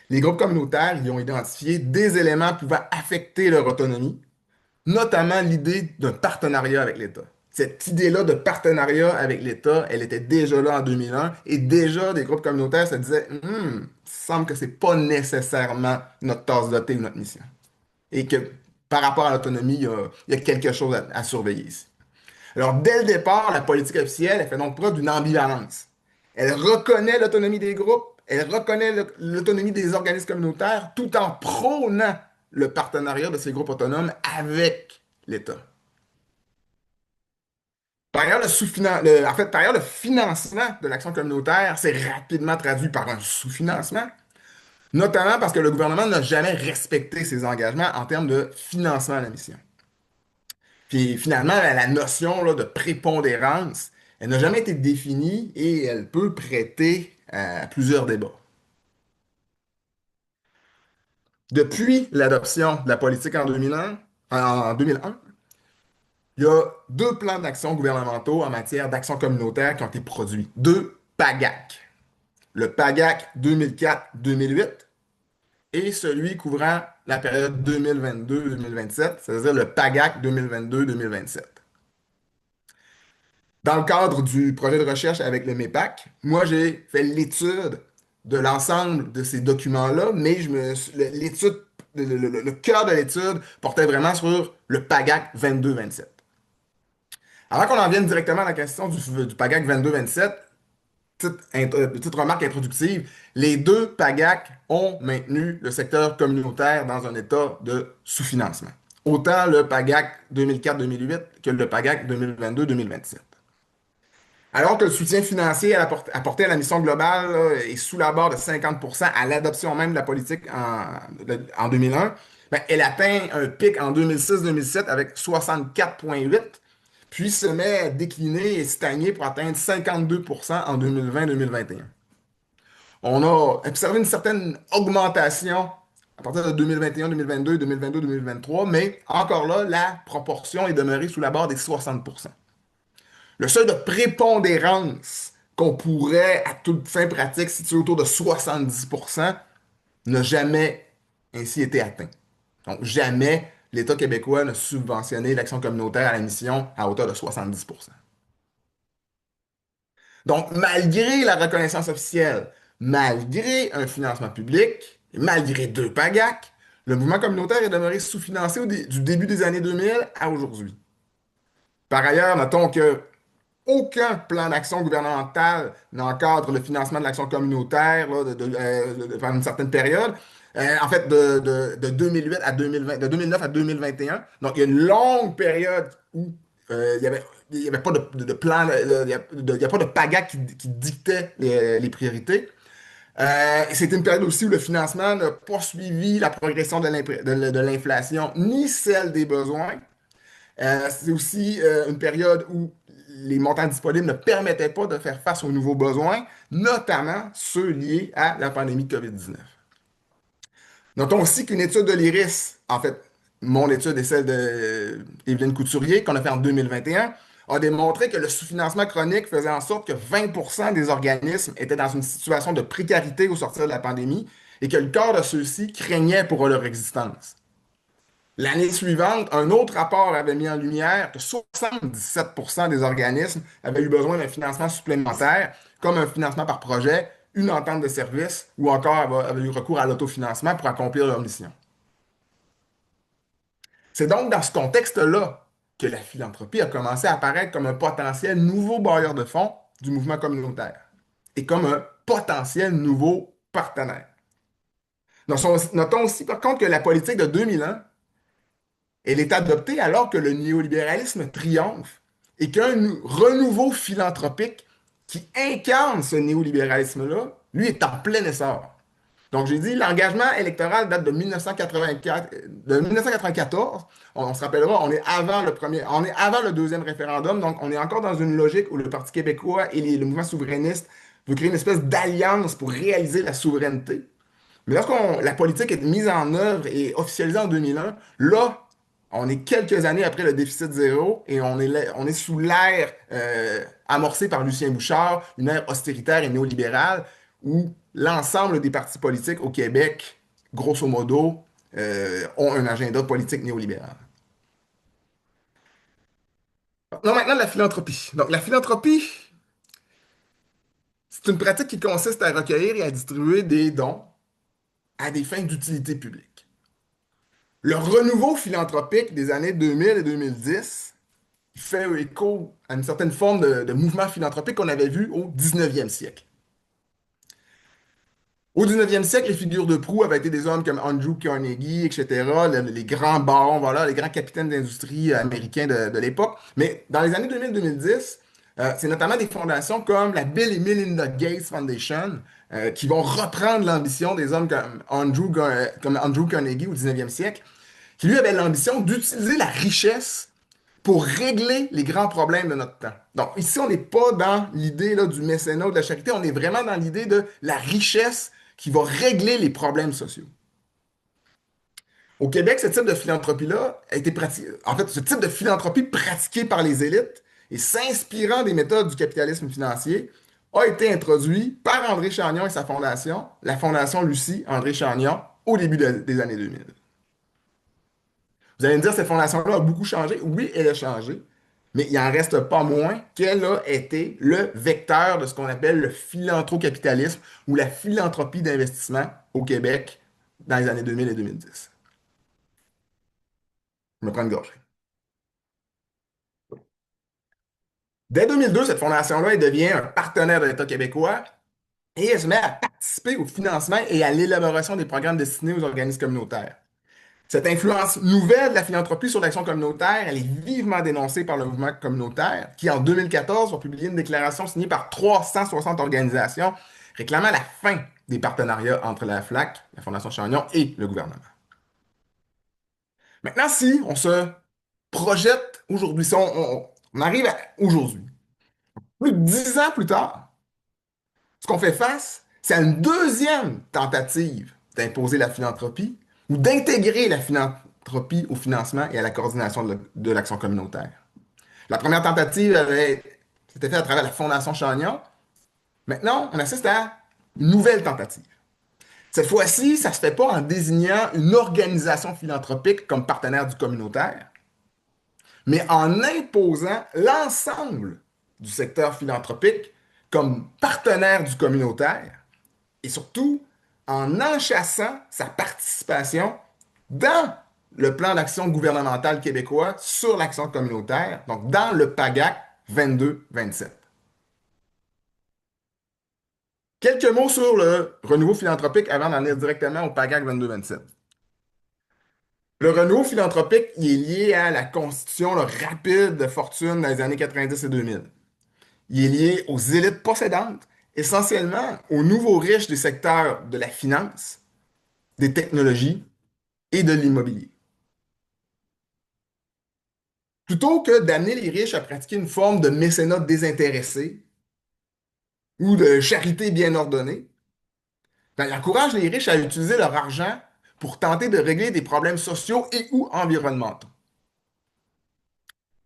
E: les groupes communautaires y ont identifié des éléments pouvant affecter leur autonomie, notamment l'idée d'un partenariat avec l'État. Cette idée-là de partenariat avec l'État, elle était déjà là en 2001 et déjà des groupes communautaires se disaient il semble que c'est pas nécessairement notre tasse de thé ou notre mission. Et que par rapport à l'autonomie, il y a quelque chose à surveiller ici. Alors, dès le départ, la politique officielle, elle fait donc preuve d'une ambivalence. Elle reconnaît l'autonomie des groupes, elle reconnaît l'autonomie des organismes communautaires, tout en prônant le partenariat de ces groupes autonomes avec l'État. Par ailleurs, par ailleurs, le financement de l'action communautaire s'est rapidement traduit par un sous-financement, notamment parce que le gouvernement n'a jamais respecté ses engagements en termes de financement à la mission. Puis finalement, la notion là, de prépondérance, elle n'a jamais été définie et elle peut prêter à plusieurs débats. Depuis l'adoption de la politique en 2001, il y a deux plans d'action gouvernementaux en matière d'action communautaire qui ont été produits. Deux PAGAC. Le PAGAC 2004-2008 et celui couvrant la période 2022-2027, c'est-à-dire le PAGAC 2022-2027. Dans le cadre du projet de recherche avec le MEPAC, moi, j'ai fait l'étude de l'ensemble de ces documents-là, mais l'étude, le cœur de l'étude portait vraiment sur le PAGAC 22-27. Avant qu'on en vienne directement à la question du PAGAC 22-27, petite remarque introductive, les deux PAGAC ont maintenu le secteur communautaire dans un état de sous-financement. Autant le PAGAC 2004-2008 que le PAGAC 2022-2027. Alors que le soutien financier apporté à la mission globale là, est sous la barre de 50% à l'adoption même de la politique en 2001, ben, elle atteint un pic en 2006-2007 avec 64,8, puis se met à décliner et stagner pour atteindre 52% en 2020-2021. On a observé une certaine augmentation à partir de 2021, 2022, 2022, 2023, mais encore là, la proportion est demeurée sous la barre des 60%. Le seuil de prépondérance qu'on pourrait, à toute fin pratique, situer autour de 70%, n'a jamais ainsi été atteint. Donc, jamais l'État québécois n'a subventionné l'action communautaire à la mission à hauteur de 70%. Donc, malgré la reconnaissance officielle, malgré un financement public, et malgré deux PAGAC, le mouvement communautaire est demeuré sous-financé du début des années 2000 à aujourd'hui. Par ailleurs, notons que aucun plan d'action gouvernemental n'encadre le financement de l'action communautaire là, pendant une certaine période. En fait, de 2008 à 2020, de 2009 à 2021. Donc, il y a une longue période où il y avait pas de plan, il n'y a pas de PAGAC qui dictait les priorités. C'était une période aussi où le financement n'a pas suivi la progression de l'inflation ni celle des besoins. C'est aussi une période où les montants disponibles ne permettaient pas de faire face aux nouveaux besoins, notamment ceux liés à la pandémie de COVID-19. Notons aussi qu'une étude de l'IRIS, en fait, mon étude est celle d'Evelyne Couturier, qu'on a fait en 2021, a démontré que le sous-financement chronique faisait en sorte que 20% des organismes étaient dans une situation de précarité au sortir de la pandémie et que le quart de ceux-ci craignaient pour leur existence. L'année suivante, un autre rapport avait mis en lumière que 77% des organismes avaient eu besoin d'un financement supplémentaire, comme un financement par projet, une entente de service ou encore avaient eu recours à l'autofinancement pour accomplir leur mission. C'est donc dans ce contexte-là que la philanthropie a commencé à apparaître comme un potentiel nouveau bailleur de fonds du mouvement communautaire et comme un potentiel nouveau partenaire. Notons aussi, par contre, que la politique de 2001, elle est adoptée alors que le néolibéralisme triomphe et qu'un renouveau philanthropique qui incarne ce néolibéralisme-là, lui, est en plein essor. Donc, j'ai dit, l'engagement électoral date de 1984, de 1994. On se rappellera, on est avant le deuxième référendum, donc on est encore dans une logique où le Parti québécois et le mouvement souverainiste veulent créer une espèce d'alliance pour réaliser la souveraineté. Mais la politique est mise en œuvre et officialisée en 2001, là, on est quelques années après le déficit zéro et on est sous l'ère amorcée par Lucien Bouchard, une ère austéritaire et néolibérale, où l'ensemble des partis politiques au Québec, grosso modo, ont un agenda politique néolibéral. Non, maintenant, la philanthropie. Donc, la philanthropie, c'est une pratique qui consiste à recueillir et à distribuer des dons à des fins d'utilité publique. Le renouveau philanthropique des années 2000 et 2010 fait écho à une certaine forme de mouvement philanthropique qu'on avait vu au 19e siècle. Au 19e siècle, les figures de proue avaient été des hommes comme Andrew Carnegie, etc., les grands barons, voilà, les grands capitaines d'industrie américains de l'époque. Mais dans les années 2000-2010, c'est notamment des fondations comme la Bill et Melinda Gates Foundation qui vont reprendre l'ambition des hommes comme Andrew Carnegie au 19e siècle, qui lui avait l'ambition d'utiliser la richesse pour régler les grands problèmes de notre temps. Donc ici, on n'est pas dans l'idée là, du mécénat ou de la charité, on est vraiment dans l'idée de la richesse qui va régler les problèmes sociaux. Au Québec, ce type de philanthropie-là a été pratiqué. En fait, ce type de philanthropie pratiquée par les élites et s'inspirant des méthodes du capitalisme financier a été introduit par André Chagnon et sa fondation, la Fondation Lucie André Chagnon, au début des années 2000. Vous allez me dire, cette fondation-là a beaucoup changé. Oui, elle a changé, mais il n'en reste pas moins qu'elle a été le vecteur de ce qu'on appelle le philanthrocapitalisme ou la philanthropie d'investissement au Québec dans les années 2000 et 2010. Je me prends une gorgée. Dès 2002, cette fondation-là, elle devient un partenaire de l'État québécois et elle se met à participer au financement et à l'élaboration des programmes destinés aux organismes communautaires. Cette influence nouvelle de la philanthropie sur l'action communautaire, elle est vivement dénoncée par le mouvement communautaire, qui en 2014 va publier une déclaration signée par 360 organisations réclamant la fin des partenariats entre la FLAC, la Fondation Chagnon, et le gouvernement. Maintenant, si on se projette aujourd'hui, si on arrive à aujourd'hui, plus de 10 ans plus tard, ce qu'on fait face, c'est à une deuxième tentative d'imposer la philanthropie ou d'intégrer la philanthropie au financement et à la coordination de l'action communautaire. La première tentative s'était faite à travers la Fondation Chagnon. Maintenant, on assiste à une nouvelle tentative. Cette fois-ci, ça ne se fait pas en désignant une organisation philanthropique comme partenaire du communautaire, mais en imposant l'ensemble du secteur philanthropique comme partenaire du communautaire et surtout en enchâssant sa participation dans le plan d'action gouvernemental québécois sur l'action communautaire, donc dans le PAGAC 22-27. Quelques mots sur le renouveau philanthropique avant d'en venir directement au PAGAC 22-27. Le renouveau philanthropique il est lié à la constitution rapide de fortune dans les années 90 et 2000. Il est lié aux élites possédantes, essentiellement aux nouveaux riches des secteurs de la finance, des technologies et de l'immobilier. Plutôt que d'amener les riches à pratiquer une forme de mécénat désintéressé ou de charité bien ordonnée, ben, il encourage les riches à utiliser leur argent pour tenter de régler des problèmes sociaux et ou environnementaux.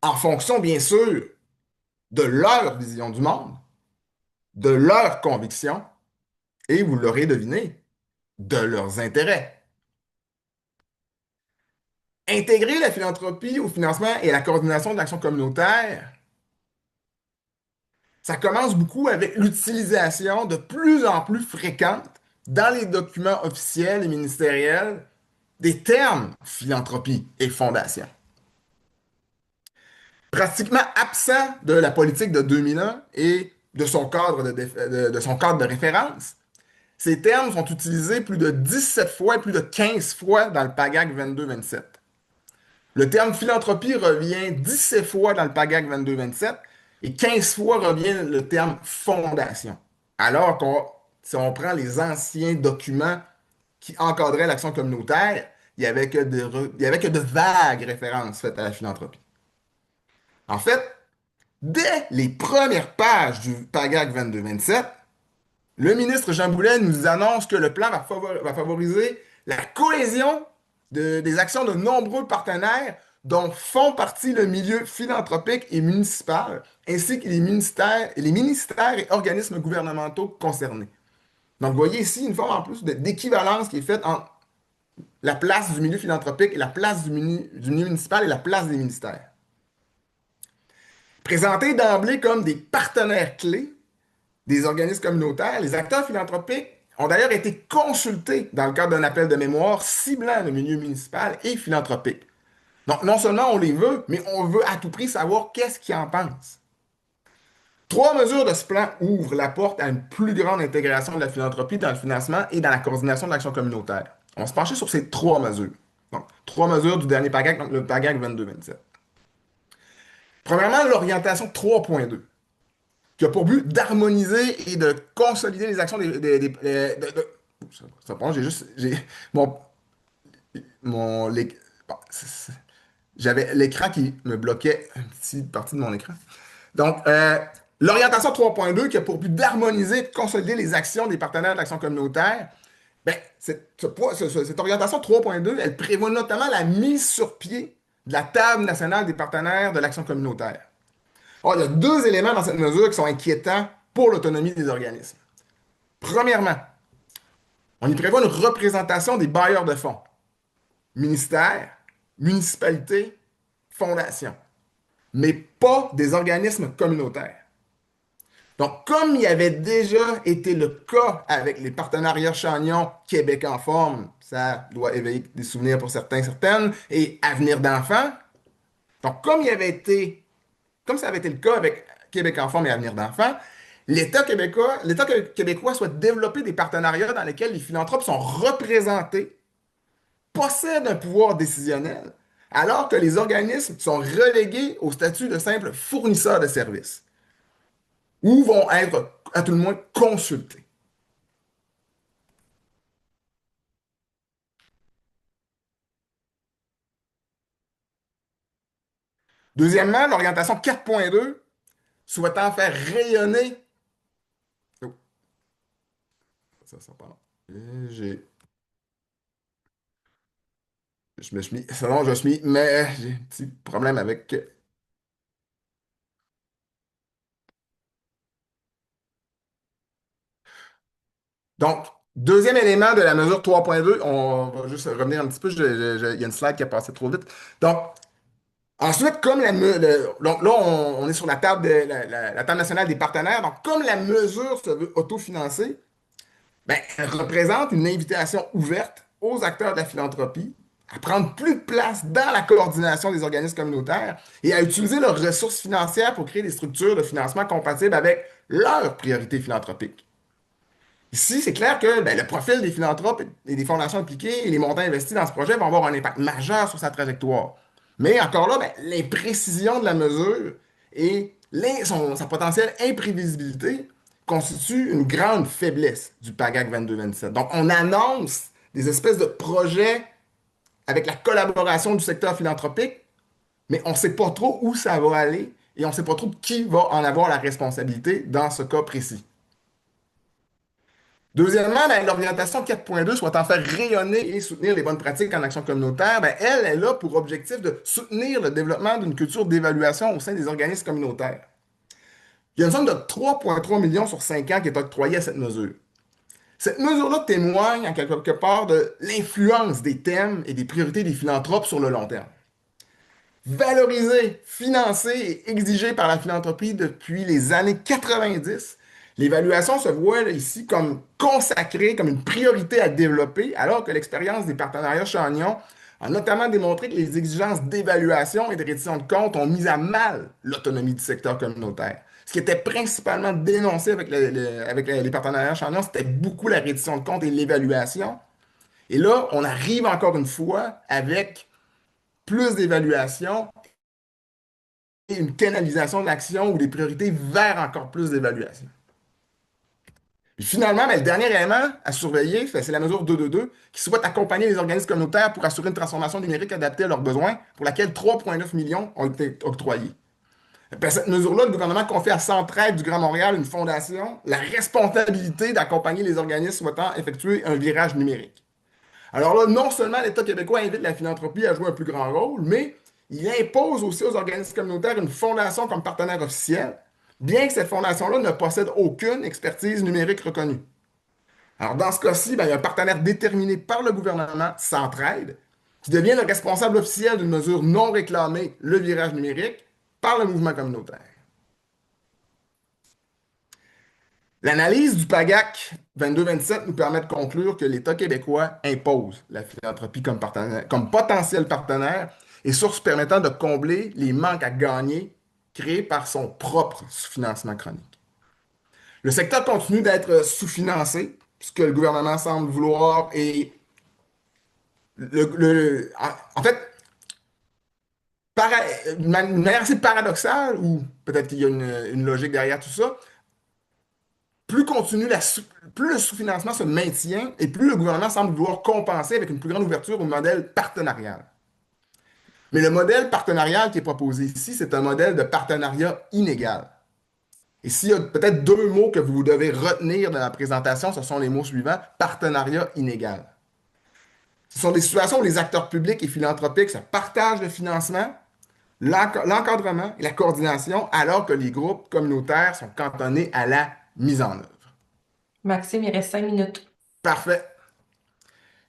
E: En fonction, bien sûr, de leur vision du monde, de leurs convictions et, vous l'aurez deviné, de leurs intérêts. Intégrer la philanthropie au financement et à la coordination de l'action communautaire, ça commence beaucoup avec l'utilisation de plus en plus fréquente dans les documents officiels et ministériels des termes philanthropie et fondation. Pratiquement absent de la politique de 2001 et de son cadre de son cadre de référence, ces termes sont utilisés plus de 17 fois et plus de 15 fois dans le PAGAC 22-27. Le terme philanthropie revient 17 fois dans le PAGAC 22-27 et 15 fois revient le terme fondation. Alors qu'on, si on prend les anciens documents qui encadraient l'action communautaire, il y avait que de vagues références faites à la philanthropie. En fait, dès les premières pages du PAGAC 22-27, le ministre Jean Boulet nous annonce que le plan va favoriser la cohésion des actions de nombreux partenaires dont font partie le milieu philanthropique et municipal, ainsi que les ministères et organismes gouvernementaux concernés. Donc, vous voyez ici une forme en plus d'équivalence qui est faite entre la place du milieu philanthropique et la place du milieu municipal et la place des ministères. Présentés d'emblée comme des partenaires clés des organismes communautaires, les acteurs philanthropiques ont d'ailleurs été consultés dans le cadre d'un appel de mémoire ciblant le milieu municipal et philanthropique. Donc, non seulement on les veut, mais on veut à tout prix savoir qu'est-ce qu'ils en pensent. 3 mesures de ce plan ouvrent la porte à une plus grande intégration de la philanthropie dans le financement et dans la coordination de l'action communautaire. On va se pencher sur ces 3 mesures. Donc, 3 mesures du dernier PAGAC, donc le PAGAC 22-27. Premièrement, l'orientation 3.2, qui a pour but d'harmoniser et de consolider les actions ça prend, mon, bon, j'avais l'écran qui me bloquait une petite partie de mon écran. Donc, l'orientation 3.2 qui a pour but d'harmoniser et de consolider les actions des partenaires de l'action communautaire, ben, cette orientation 3.2, elle prévoit notamment la mise sur pied de la table nationale des partenaires de l'action communautaire. Or, il y a 2 éléments dans cette mesure qui sont inquiétants pour l'autonomie des organismes. Premièrement, on y prévoit une représentation des bailleurs de fonds, ministères, municipalités, fondations, mais pas des organismes communautaires. Donc, comme il y avait déjà été le cas avec les partenariats Chagnon Québec en forme, ça doit éveiller des souvenirs pour certains, certaines, et Avenir d'enfants. Donc, comme ça avait été le cas avec Québec en forme et Avenir d'enfants, l'État québécois souhaite développer des partenariats dans lesquels les philanthropes sont représentés, possèdent un pouvoir décisionnel, alors que les organismes sont relégués au statut de simples fournisseurs de services, ou vont être, à tout le moins, consultés. Deuxièmement, l'orientation 4.2, souhaitant faire rayonner. Oh, ça pardon. Je me suis mis. C'est bon, je suis mis, mais j'ai un petit problème avec. Donc, deuxième élément de la mesure 3.2, on va juste revenir un petit peu. Il y a une slide qui a passé trop vite. Donc, ensuite, donc là, on est sur la table, la table nationale des partenaires. Donc, comme la mesure se veut autofinancer, ben, elle représente une invitation ouverte aux acteurs de la philanthropie à prendre plus de place dans la coordination des organismes communautaires et à utiliser leurs ressources financières pour créer des structures de financement compatibles avec leurs priorités philanthropiques. Ici, c'est clair que ben, le profil des philanthropes et des fondations impliquées et les montants investis dans ce projet vont avoir un impact majeur sur sa trajectoire. Mais encore là, ben, l'imprécision de la mesure et sa potentielle imprévisibilité constituent une grande faiblesse du PAGAC 22-27. Donc, on annonce des espèces de projets avec la collaboration du secteur philanthropique, mais on ne sait pas trop où ça va aller et on ne sait pas trop qui va en avoir la responsabilité dans ce cas précis. Deuxièmement, ben, l'orientation 4.2 souhaitant faire rayonner et soutenir les bonnes pratiques en action communautaire, ben, elle est là pour objectif de soutenir le développement d'une culture d'évaluation au sein des organismes communautaires. Il y a une somme de 3,3 millions sur 5 ans qui est octroyée à cette mesure. Cette mesure-là témoigne en quelque part de l'influence des thèmes et des priorités des philanthropes sur le long terme. Valorisée, financée et exigée par la philanthropie depuis les années 90, L'évaluation se voit là, ici comme consacrée, comme une priorité à développer, alors que l'expérience des partenariats Chagnon a notamment démontré que les exigences d'évaluation et de reddition de comptes ont mis à mal l'autonomie du secteur communautaire. Ce qui était principalement dénoncé avec, les partenariats Chagnon, c'était beaucoup la reddition de comptes et l'évaluation. Et là, on arrive encore une fois avec plus d'évaluation et une canalisation de l'action ou des priorités vers encore plus d'évaluation. Puis finalement, ben, le dernier élément à surveiller, c'est la mesure 222, qui souhaite accompagner les organismes communautaires pour assurer une transformation numérique adaptée à leurs besoins, pour laquelle 3,9 millions ont été octroyés. Ben, cette mesure-là, le gouvernement confie à Centraide du Grand Montréal, une fondation, la responsabilité d'accompagner les organismes souhaitant effectuer un virage numérique. Alors là, non seulement l'État québécois invite la philanthropie à jouer un plus grand rôle, mais il impose aussi aux organismes communautaires une fondation comme partenaire officiel, bien que cette fondation-là ne possède aucune expertise numérique reconnue. Alors dans ce cas-ci, ben, il y a un partenaire déterminé par le gouvernement, Centraide, qui devient le responsable officiel d'une mesure non réclamée, le virage numérique, par le mouvement communautaire. L'analyse du PAGAC 22-27 nous permet de conclure que l'État québécois impose la philanthropie comme potentiel partenaire et source permettant de combler les manques à gagner créés par son propre sous-financement chronique. Le secteur continue d'être sous-financé, ce que le gouvernement semble vouloir, et en fait, de manière assez paradoxale, ou peut-être qu'il y a une logique derrière tout ça, plus le sous-financement se maintient et plus le gouvernement semble vouloir compenser avec une plus grande ouverture au modèle partenarial. Mais le modèle partenarial qui est proposé ici, c'est un modèle de partenariat inégal. Et s'il y a peut-être deux mots que vous devez retenir de la présentation, ce sont les mots suivants, partenariat inégal. Ce sont des situations où les acteurs publics et philanthropiques se partagent le financement, l'encadrement et la coordination, alors que les groupes communautaires sont cantonnés à la mise en œuvre.
D: Maxime, il reste 5 minutes.
E: Parfait.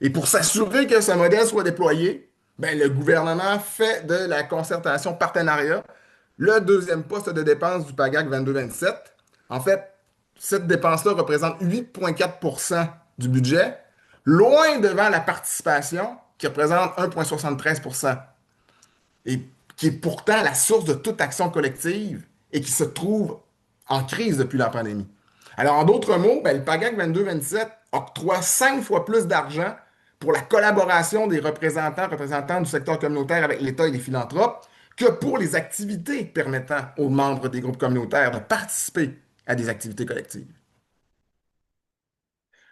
E: Et pour s'assurer que ce modèle soit déployé, ben, le gouvernement fait de la concertation partenariat le deuxième poste de dépense du PAGAC 22-27. En fait, cette dépense-là représente 8,4 % du budget, loin devant la participation qui représente 1,73 % et qui est pourtant la source de toute action collective et qui se trouve en crise depuis la pandémie. Alors, en d'autres mots, ben, le PAGAC 22-27 octroie 5 fois plus d'argent pour la collaboration des représentants du secteur communautaire avec l'État et les philanthropes que pour les activités permettant aux membres des groupes communautaires de participer à des activités collectives.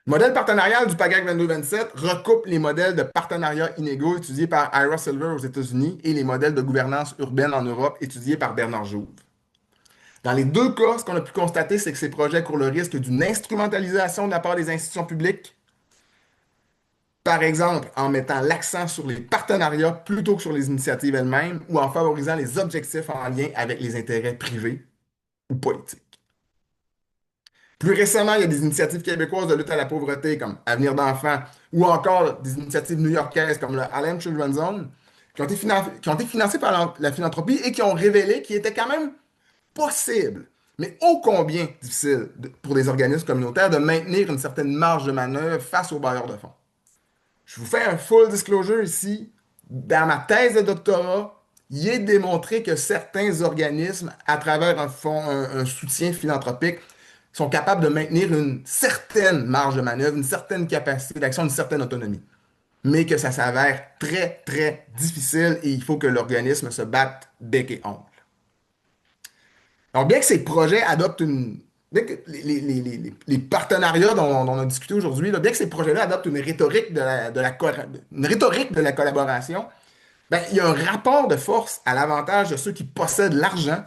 E: Le modèle partenarial du PAGAC 22-27 recoupe les modèles de partenariat inégaux étudiés par Ira Silver aux États-Unis et les modèles de gouvernance urbaine en Europe étudiés par Bernard Jouve. Dans les deux cas, ce qu'on a pu constater, c'est que ces projets courent le risque d'une instrumentalisation de la part des institutions publiques, par exemple en mettant l'accent sur les partenariats plutôt que sur les initiatives elles-mêmes ou en favorisant les objectifs en lien avec les intérêts privés ou politiques. Plus récemment, il y a des initiatives québécoises de lutte à la pauvreté comme Avenir d'enfants ou encore des initiatives new-yorkaises comme le Harlem Children's Zone qui ont été financées par la philanthropie et qui ont révélé qu'il était quand même possible, mais ô combien difficile pour des organismes communautaires de maintenir une certaine marge de manœuvre face aux bailleurs de fonds. Je vous fais un full disclosure ici. Dans ma thèse de doctorat, il est démontré que certains organismes, à travers un soutien philanthropique, sont capables de maintenir une certaine marge de manœuvre, une certaine capacité d'action, une certaine autonomie. Mais que ça s'avère très, très difficile et il faut que l'organisme se batte bec et ongle. Alors, bien que ces projets adoptent bien que les partenariats dont on a discuté aujourd'hui, bien que ces projets-là adoptent une rhétorique une rhétorique de la collaboration, ben, il y a un rapport de force à l'avantage de ceux qui possèdent l'argent,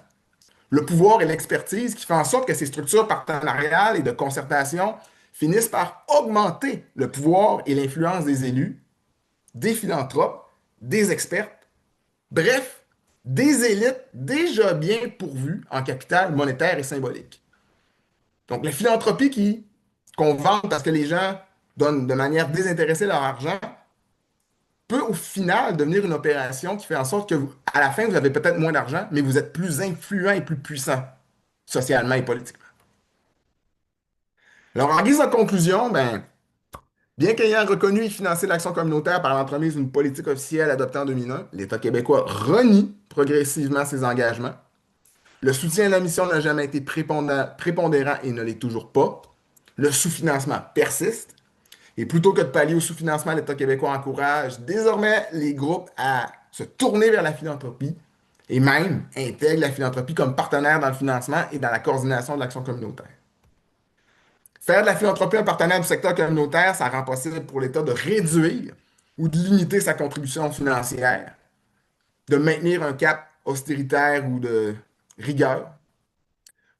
E: le pouvoir et l'expertise qui fait en sorte que ces structures partenariales et de concertation finissent par augmenter le pouvoir et l'influence des élus, des philanthropes, des experts, bref, des élites déjà bien pourvues en capital monétaire et symbolique. Donc, la philanthropie qu'on vante parce que les gens donnent de manière désintéressée leur argent peut au final devenir une opération qui fait en sorte que à la fin, vous avez peut-être moins d'argent, mais vous êtes plus influent et plus puissant socialement et politiquement. Alors, en guise de conclusion, ben, bien qu'ayant reconnu et financé l'action communautaire par l'entremise d'une politique officielle adoptée en 2001, l'État québécois renie progressivement ses engagements. Le soutien à la mission n'a jamais été prépondérant et ne l'est toujours pas. Le sous-financement persiste. Et plutôt que de pallier au sous-financement, l'État québécois encourage désormais les groupes à se tourner vers la philanthropie et même intègre la philanthropie comme partenaire dans le financement et dans la coordination de l'action communautaire. Faire de la philanthropie un partenaire du secteur communautaire, ça rend possible pour l'État de réduire ou de limiter sa contribution financière, de maintenir un cap austéritaire ou de rigueur,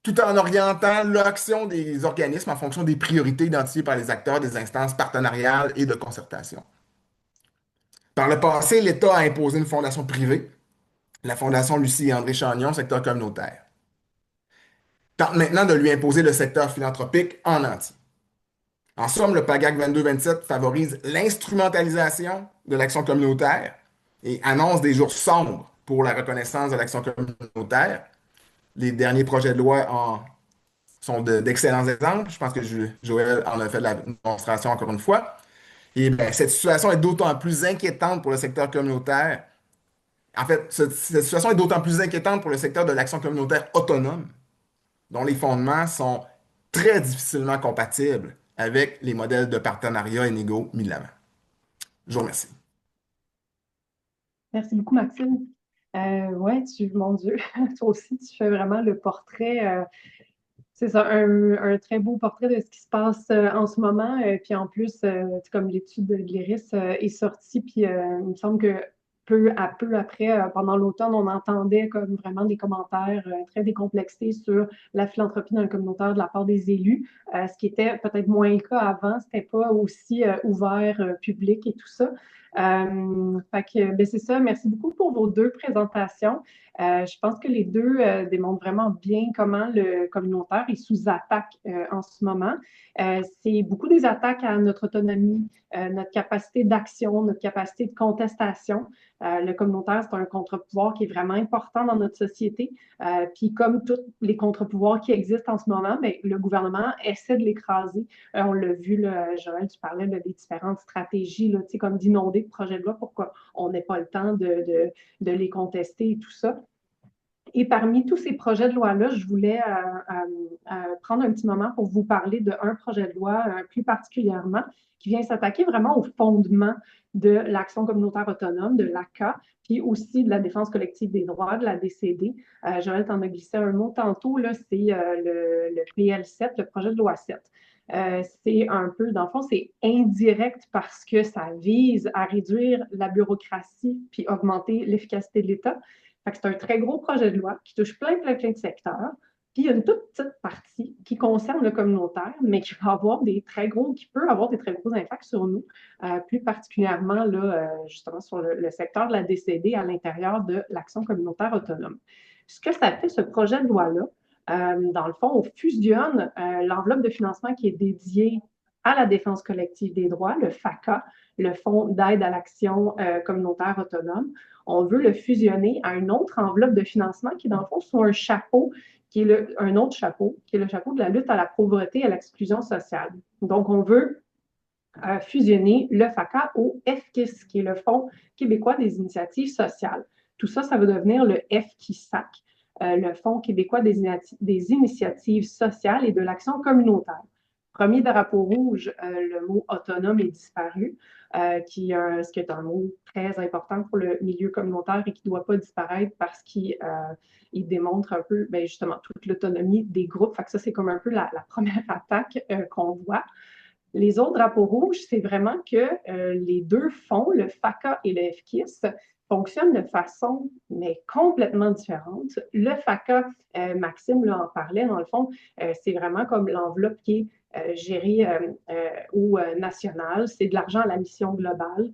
E: tout en orientant l'action des organismes en fonction des priorités identifiées par les acteurs des instances partenariales et de concertation. Par le passé, l'État a imposé une fondation privée, la Fondation Lucie et André Chagnon, secteur communautaire. Tente maintenant de lui imposer le secteur philanthropique en entier. En somme, le PAGAC 22-27 favorise l'instrumentalisation de l'action communautaire et annonce des jours sombres pour la reconnaissance de l'action communautaire. Les derniers projets de loi sont d'excellents exemples. Je pense que Joël en a fait la démonstration encore une fois. Et bien, cette situation est d'autant plus inquiétante pour le secteur communautaire. En fait, cette situation est d'autant plus inquiétante pour le secteur de l'action communautaire autonome, dont les fondements sont très difficilement compatibles avec les modèles de partenariat inégaux mis de l'avant. Je vous remercie.
A: Merci beaucoup, Maxime. Ouais, mon Dieu, toi aussi, tu fais vraiment le portrait. C'est ça, un très beau portrait de ce qui se passe en ce moment. Puis en plus, comme l'étude de l'IRIS est sortie, puis il me semble que peu à peu après, pendant l'automne, on entendait comme vraiment des commentaires très décomplexés sur la philanthropie dans le communautaire de la part des élus, ce qui était peut-être moins le cas avant, c'était pas aussi ouvert, public et tout ça. Fait que, ben c'est ça. Merci beaucoup pour vos deux présentations. Je pense que les deux démontrent vraiment bien comment le communautaire est sous attaque en ce moment. C'est beaucoup des attaques à notre autonomie, notre capacité d'action, notre capacité de contestation. Le communautaire, c'est un contre-pouvoir qui est vraiment important dans notre société. Puis comme tous les contre-pouvoirs qui existent en ce moment, mais le gouvernement essaie de l'écraser. On l'a vu, là, Joël, tu parlais des différentes stratégies, là, comme d'inonder de projets de loi pour qu'on n'ait pas le temps de les contester et tout ça. Et parmi tous ces projets de loi-là, je voulais prendre un petit moment pour vous parler d'un projet de loi plus particulièrement qui vient s'attaquer vraiment au fondement de l'action communautaire autonome, de l'ACA, puis aussi de la défense collective des droits, de la DCD. Joël t'en a glissé un mot tantôt, là, c'est le PL7, le projet de loi 7. C'est un peu, dans le fond, c'est indirect parce que ça vise à réduire la bureaucratie puis augmenter l'efficacité de l'État. C'est un très gros projet de loi qui touche plein de secteurs. Puis il y a une toute petite partie qui concerne le communautaire, mais qui peut avoir des très gros impacts sur nous, plus particulièrement là, justement sur le secteur de la DCD à l'intérieur de l'action communautaire autonome. Ce que ça fait, ce projet de loi-là, dans le fond, on fusionne l'enveloppe de financement qui est dédiée à la défense collective des droits, le FACA, le Fonds d'aide à l'action communautaire autonome. On veut le fusionner à une autre enveloppe de financement qui, dans le fond, soit un chapeau, qui est un autre chapeau, qui est le chapeau de la lutte à la pauvreté et à l'exclusion sociale. Donc, on veut fusionner le FACA au FKIS, qui est le Fonds québécois des initiatives sociales. Tout ça, ça va devenir le FKISAC, le Fonds québécois des initiatives sociales et de l'action communautaire. Premier drapeau rouge, le mot autonome est disparu, ce qui est un mot très important pour le milieu communautaire et qui ne doit pas disparaître parce qu'il démontre un peu, bien, justement, toute l'autonomie des groupes. Fait que ça, c'est comme un peu la première attaque qu'on voit. Les autres drapeaux rouges, c'est vraiment que les deux fonds, le FACA et le FKIS, fonctionnent de façon mais complètement différente. Le FACA, Maxime là, en parlait, dans le fond, c'est vraiment comme l'enveloppe qui est gérée au national. C'est de l'argent à la mission globale.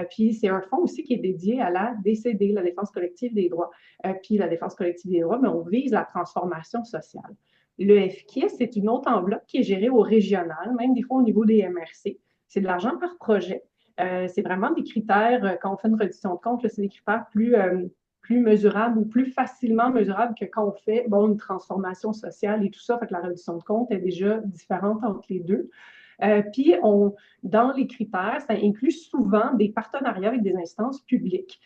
A: Puis c'est un fonds aussi qui est dédié à la DCD, la défense collective des droits. Puis la défense collective des droits, mais on vise la transformation sociale. Le FKIS, c'est une autre enveloppe qui est gérée au régional, même des fois au niveau des MRC. C'est de l'argent par projet. C'est vraiment des critères, quand on fait une reddition de compte, c'est des critères plus plus mesurable ou plus facilement mesurable que quand on fait une transformation sociale et tout ça. Fait que la réduction de compte est déjà différente entre les deux. Puis, dans les critères, ça inclut souvent des partenariats avec des instances publiques.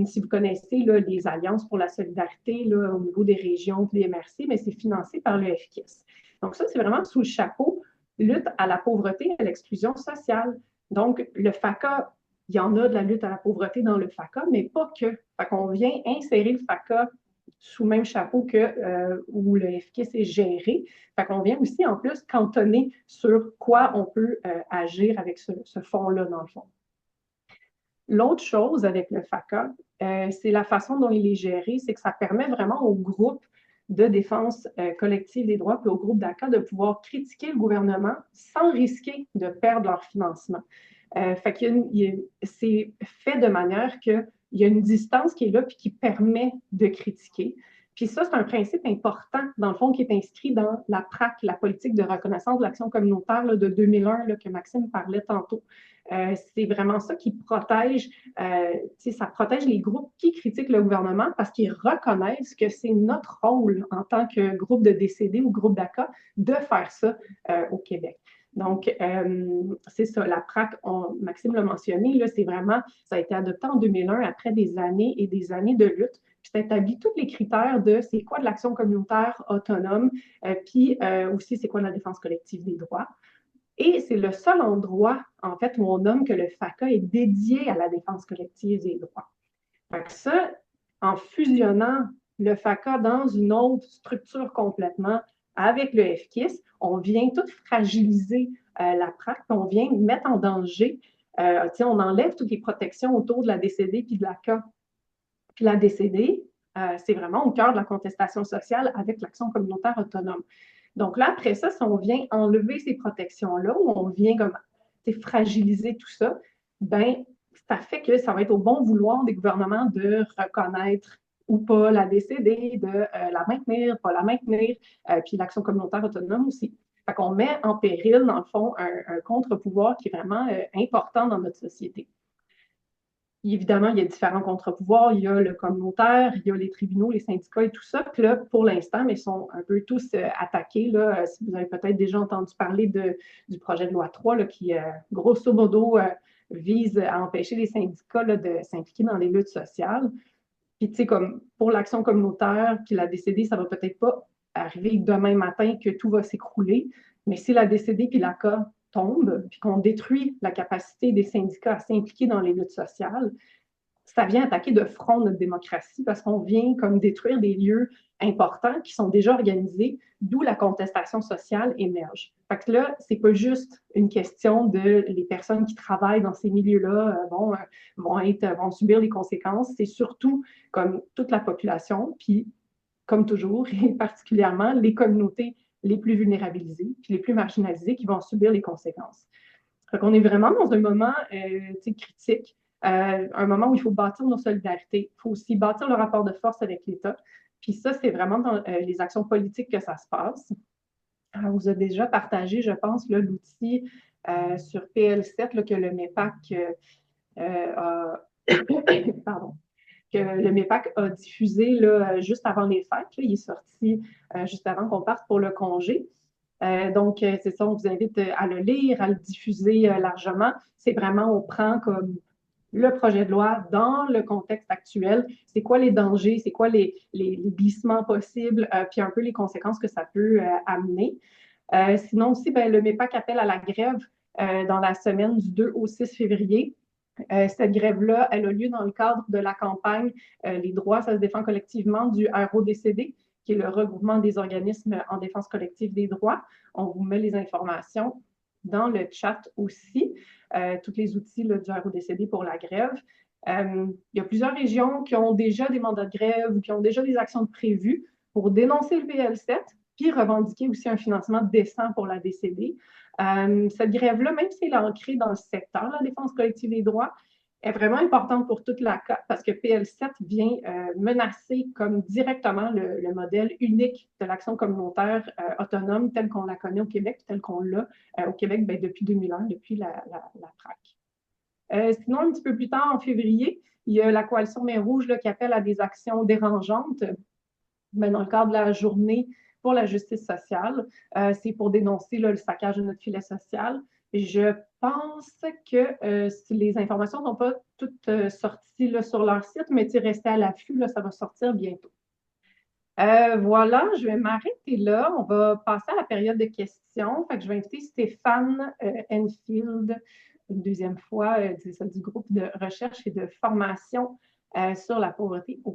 A: Si vous connaissez là, les Alliances pour la solidarité là, au niveau des régions, des MRC, mais c'est financé par le FKIS. Donc ça, c'est vraiment sous le chapeau lutte à la pauvreté et à l'exclusion sociale. Donc, le FACA, il y en a de la lutte à la pauvreté dans le FACA, mais pas que. Fait qu'on vient insérer le FACA sous le même chapeau que où le FKIS est géré. Fait qu'on vient aussi, en plus, cantonner sur quoi on peut agir avec ce fonds-là, dans le fond. L'autre chose avec le FACA, c'est la façon dont il est géré, c'est que ça permet vraiment aux groupes de défense collective des droits, puis aux groupes d'ACA de pouvoir critiquer le gouvernement sans risquer de perdre leur financement. Fait que c'est fait de manière qu'il y a une distance qui est là puis qui permet de critiquer. Puis ça, c'est un principe important, dans le fond, qui est inscrit dans la PRAC, la politique de reconnaissance de l'action communautaire là, de 2001, là, que Maxime parlait tantôt. C'est vraiment ça qui protège, ça protège les groupes qui critiquent le gouvernement parce qu'ils reconnaissent que c'est notre rôle en tant que groupe de décédés ou groupe d'ACA de faire ça au Québec. Donc, c'est ça, la PRAC, Maxime l'a mentionné, là, c'est vraiment, ça a été adopté en 2001 après des années et des années de lutte. Puis ça établit tous les critères de c'est quoi de l'action communautaire autonome, puis aussi c'est quoi de la défense collective des droits. Et c'est le seul endroit, en fait, où on nomme que le FACA est dédié à la défense collective des droits. Fait que ça, en fusionnant le FACA dans une autre structure complètement avec le FKIS, on vient tout fragiliser la PRAC, puis on vient mettre en danger, on enlève toutes les protections autour de la DCD puis de la CA. Puis la DCD, c'est vraiment au cœur de la contestation sociale avec l'action communautaire autonome. Donc là, après ça, si on vient enlever ces protections-là, ou on vient comme fragiliser tout ça, ben ça fait que ça va être au bon vouloir des gouvernements de reconnaître ou pas la DCD, de la maintenir, pas la maintenir, puis l'action communautaire autonome aussi. Fait qu'on met en péril, dans le fond, un contre-pouvoir qui est vraiment important dans notre société. Évidemment, il y a différents contre-pouvoirs. Il y a le communautaire, il y a les tribunaux, les syndicats et tout ça. Puis là, pour l'instant, mais ils sont un peu tous attaqués. Là. Si vous avez peut-être déjà entendu parler du projet de loi 3 là, qui, grosso modo, vise à empêcher les syndicats là, de s'impliquer dans les luttes sociales. Puis, tu sais, comme pour l'action communautaire, puis la DCD, ça va peut-être pas arriver demain matin que tout va s'écrouler. Mais si la DCD puis l'ACA tombe, puis qu'on détruit la capacité des syndicats à s'impliquer dans les luttes sociales, ça vient attaquer de front notre démocratie parce qu'on vient comme détruire des lieux importants qui sont déjà organisés, d'où la contestation sociale émerge. Fait que là, c'est pas juste une question de les personnes qui travaillent dans ces milieux-là vont subir les conséquences, c'est surtout comme toute la population, puis comme toujours, et particulièrement les communautés les plus vulnérabilisés, puis les plus marginalisés qui vont subir les conséquences. Donc, on est vraiment dans un moment critique, un moment où il faut bâtir nos solidarités. Il faut aussi bâtir le rapport de force avec l'État. Puis ça, c'est vraiment dans les actions politiques que ça se passe. On vous a déjà partagé, je pense, l'outil sur PL7 là, que le MEPAC a... Pardon. Que le MEPAC a diffusé là, juste avant les fêtes. Là, il est sorti juste avant qu'on parte pour le congé. Donc, c'est ça, on vous invite à le lire, à le diffuser largement. C'est vraiment, on prend comme le projet de loi dans le contexte actuel. C'est quoi les dangers, c'est quoi les glissements possibles, puis un peu les conséquences que ça peut amener. Sinon aussi, ben, le MEPAC appelle à la grève dans la semaine du 2 au 6 février. Cette grève-là, elle a lieu dans le cadre de la campagne Les droits, ça se défend collectivement du RODCD, qui est le regroupement des organismes en défense collective des droits. On vous met les informations dans le chat aussi, tous les outils là, du RODCD pour la grève. Il y a plusieurs régions qui ont déjà des mandats de grève ou qui ont déjà des actions prévues pour dénoncer le PL7, puis revendiquer aussi un financement décent pour la DCD. Cette grève-là, même si elle est ancrée dans le secteur de la défense collective des droits, est vraiment importante pour toute la CA parce que PL7 vient menacer comme directement le modèle unique de l'action communautaire autonome telle qu'on la connaît au Québec, telle qu'on l'a au Québec depuis 2001, depuis la PRAC. Sinon, un petit peu plus tard, en février, il y a la Coalition Main Rouge là, qui appelle à des actions dérangeantes dans le cadre de la journée pour la justice sociale. C'est pour dénoncer là, le saccage de notre filet social. Je pense que si les informations ne sont pas toutes sorties là, sur leur site, mais restez à l'affût, là, ça va sortir bientôt. Voilà, je vais m'arrêter là. On va passer à la période de questions. Fait que je vais inviter Stéphane Enfield, une deuxième fois, du groupe de recherche et de formation sur la pauvreté au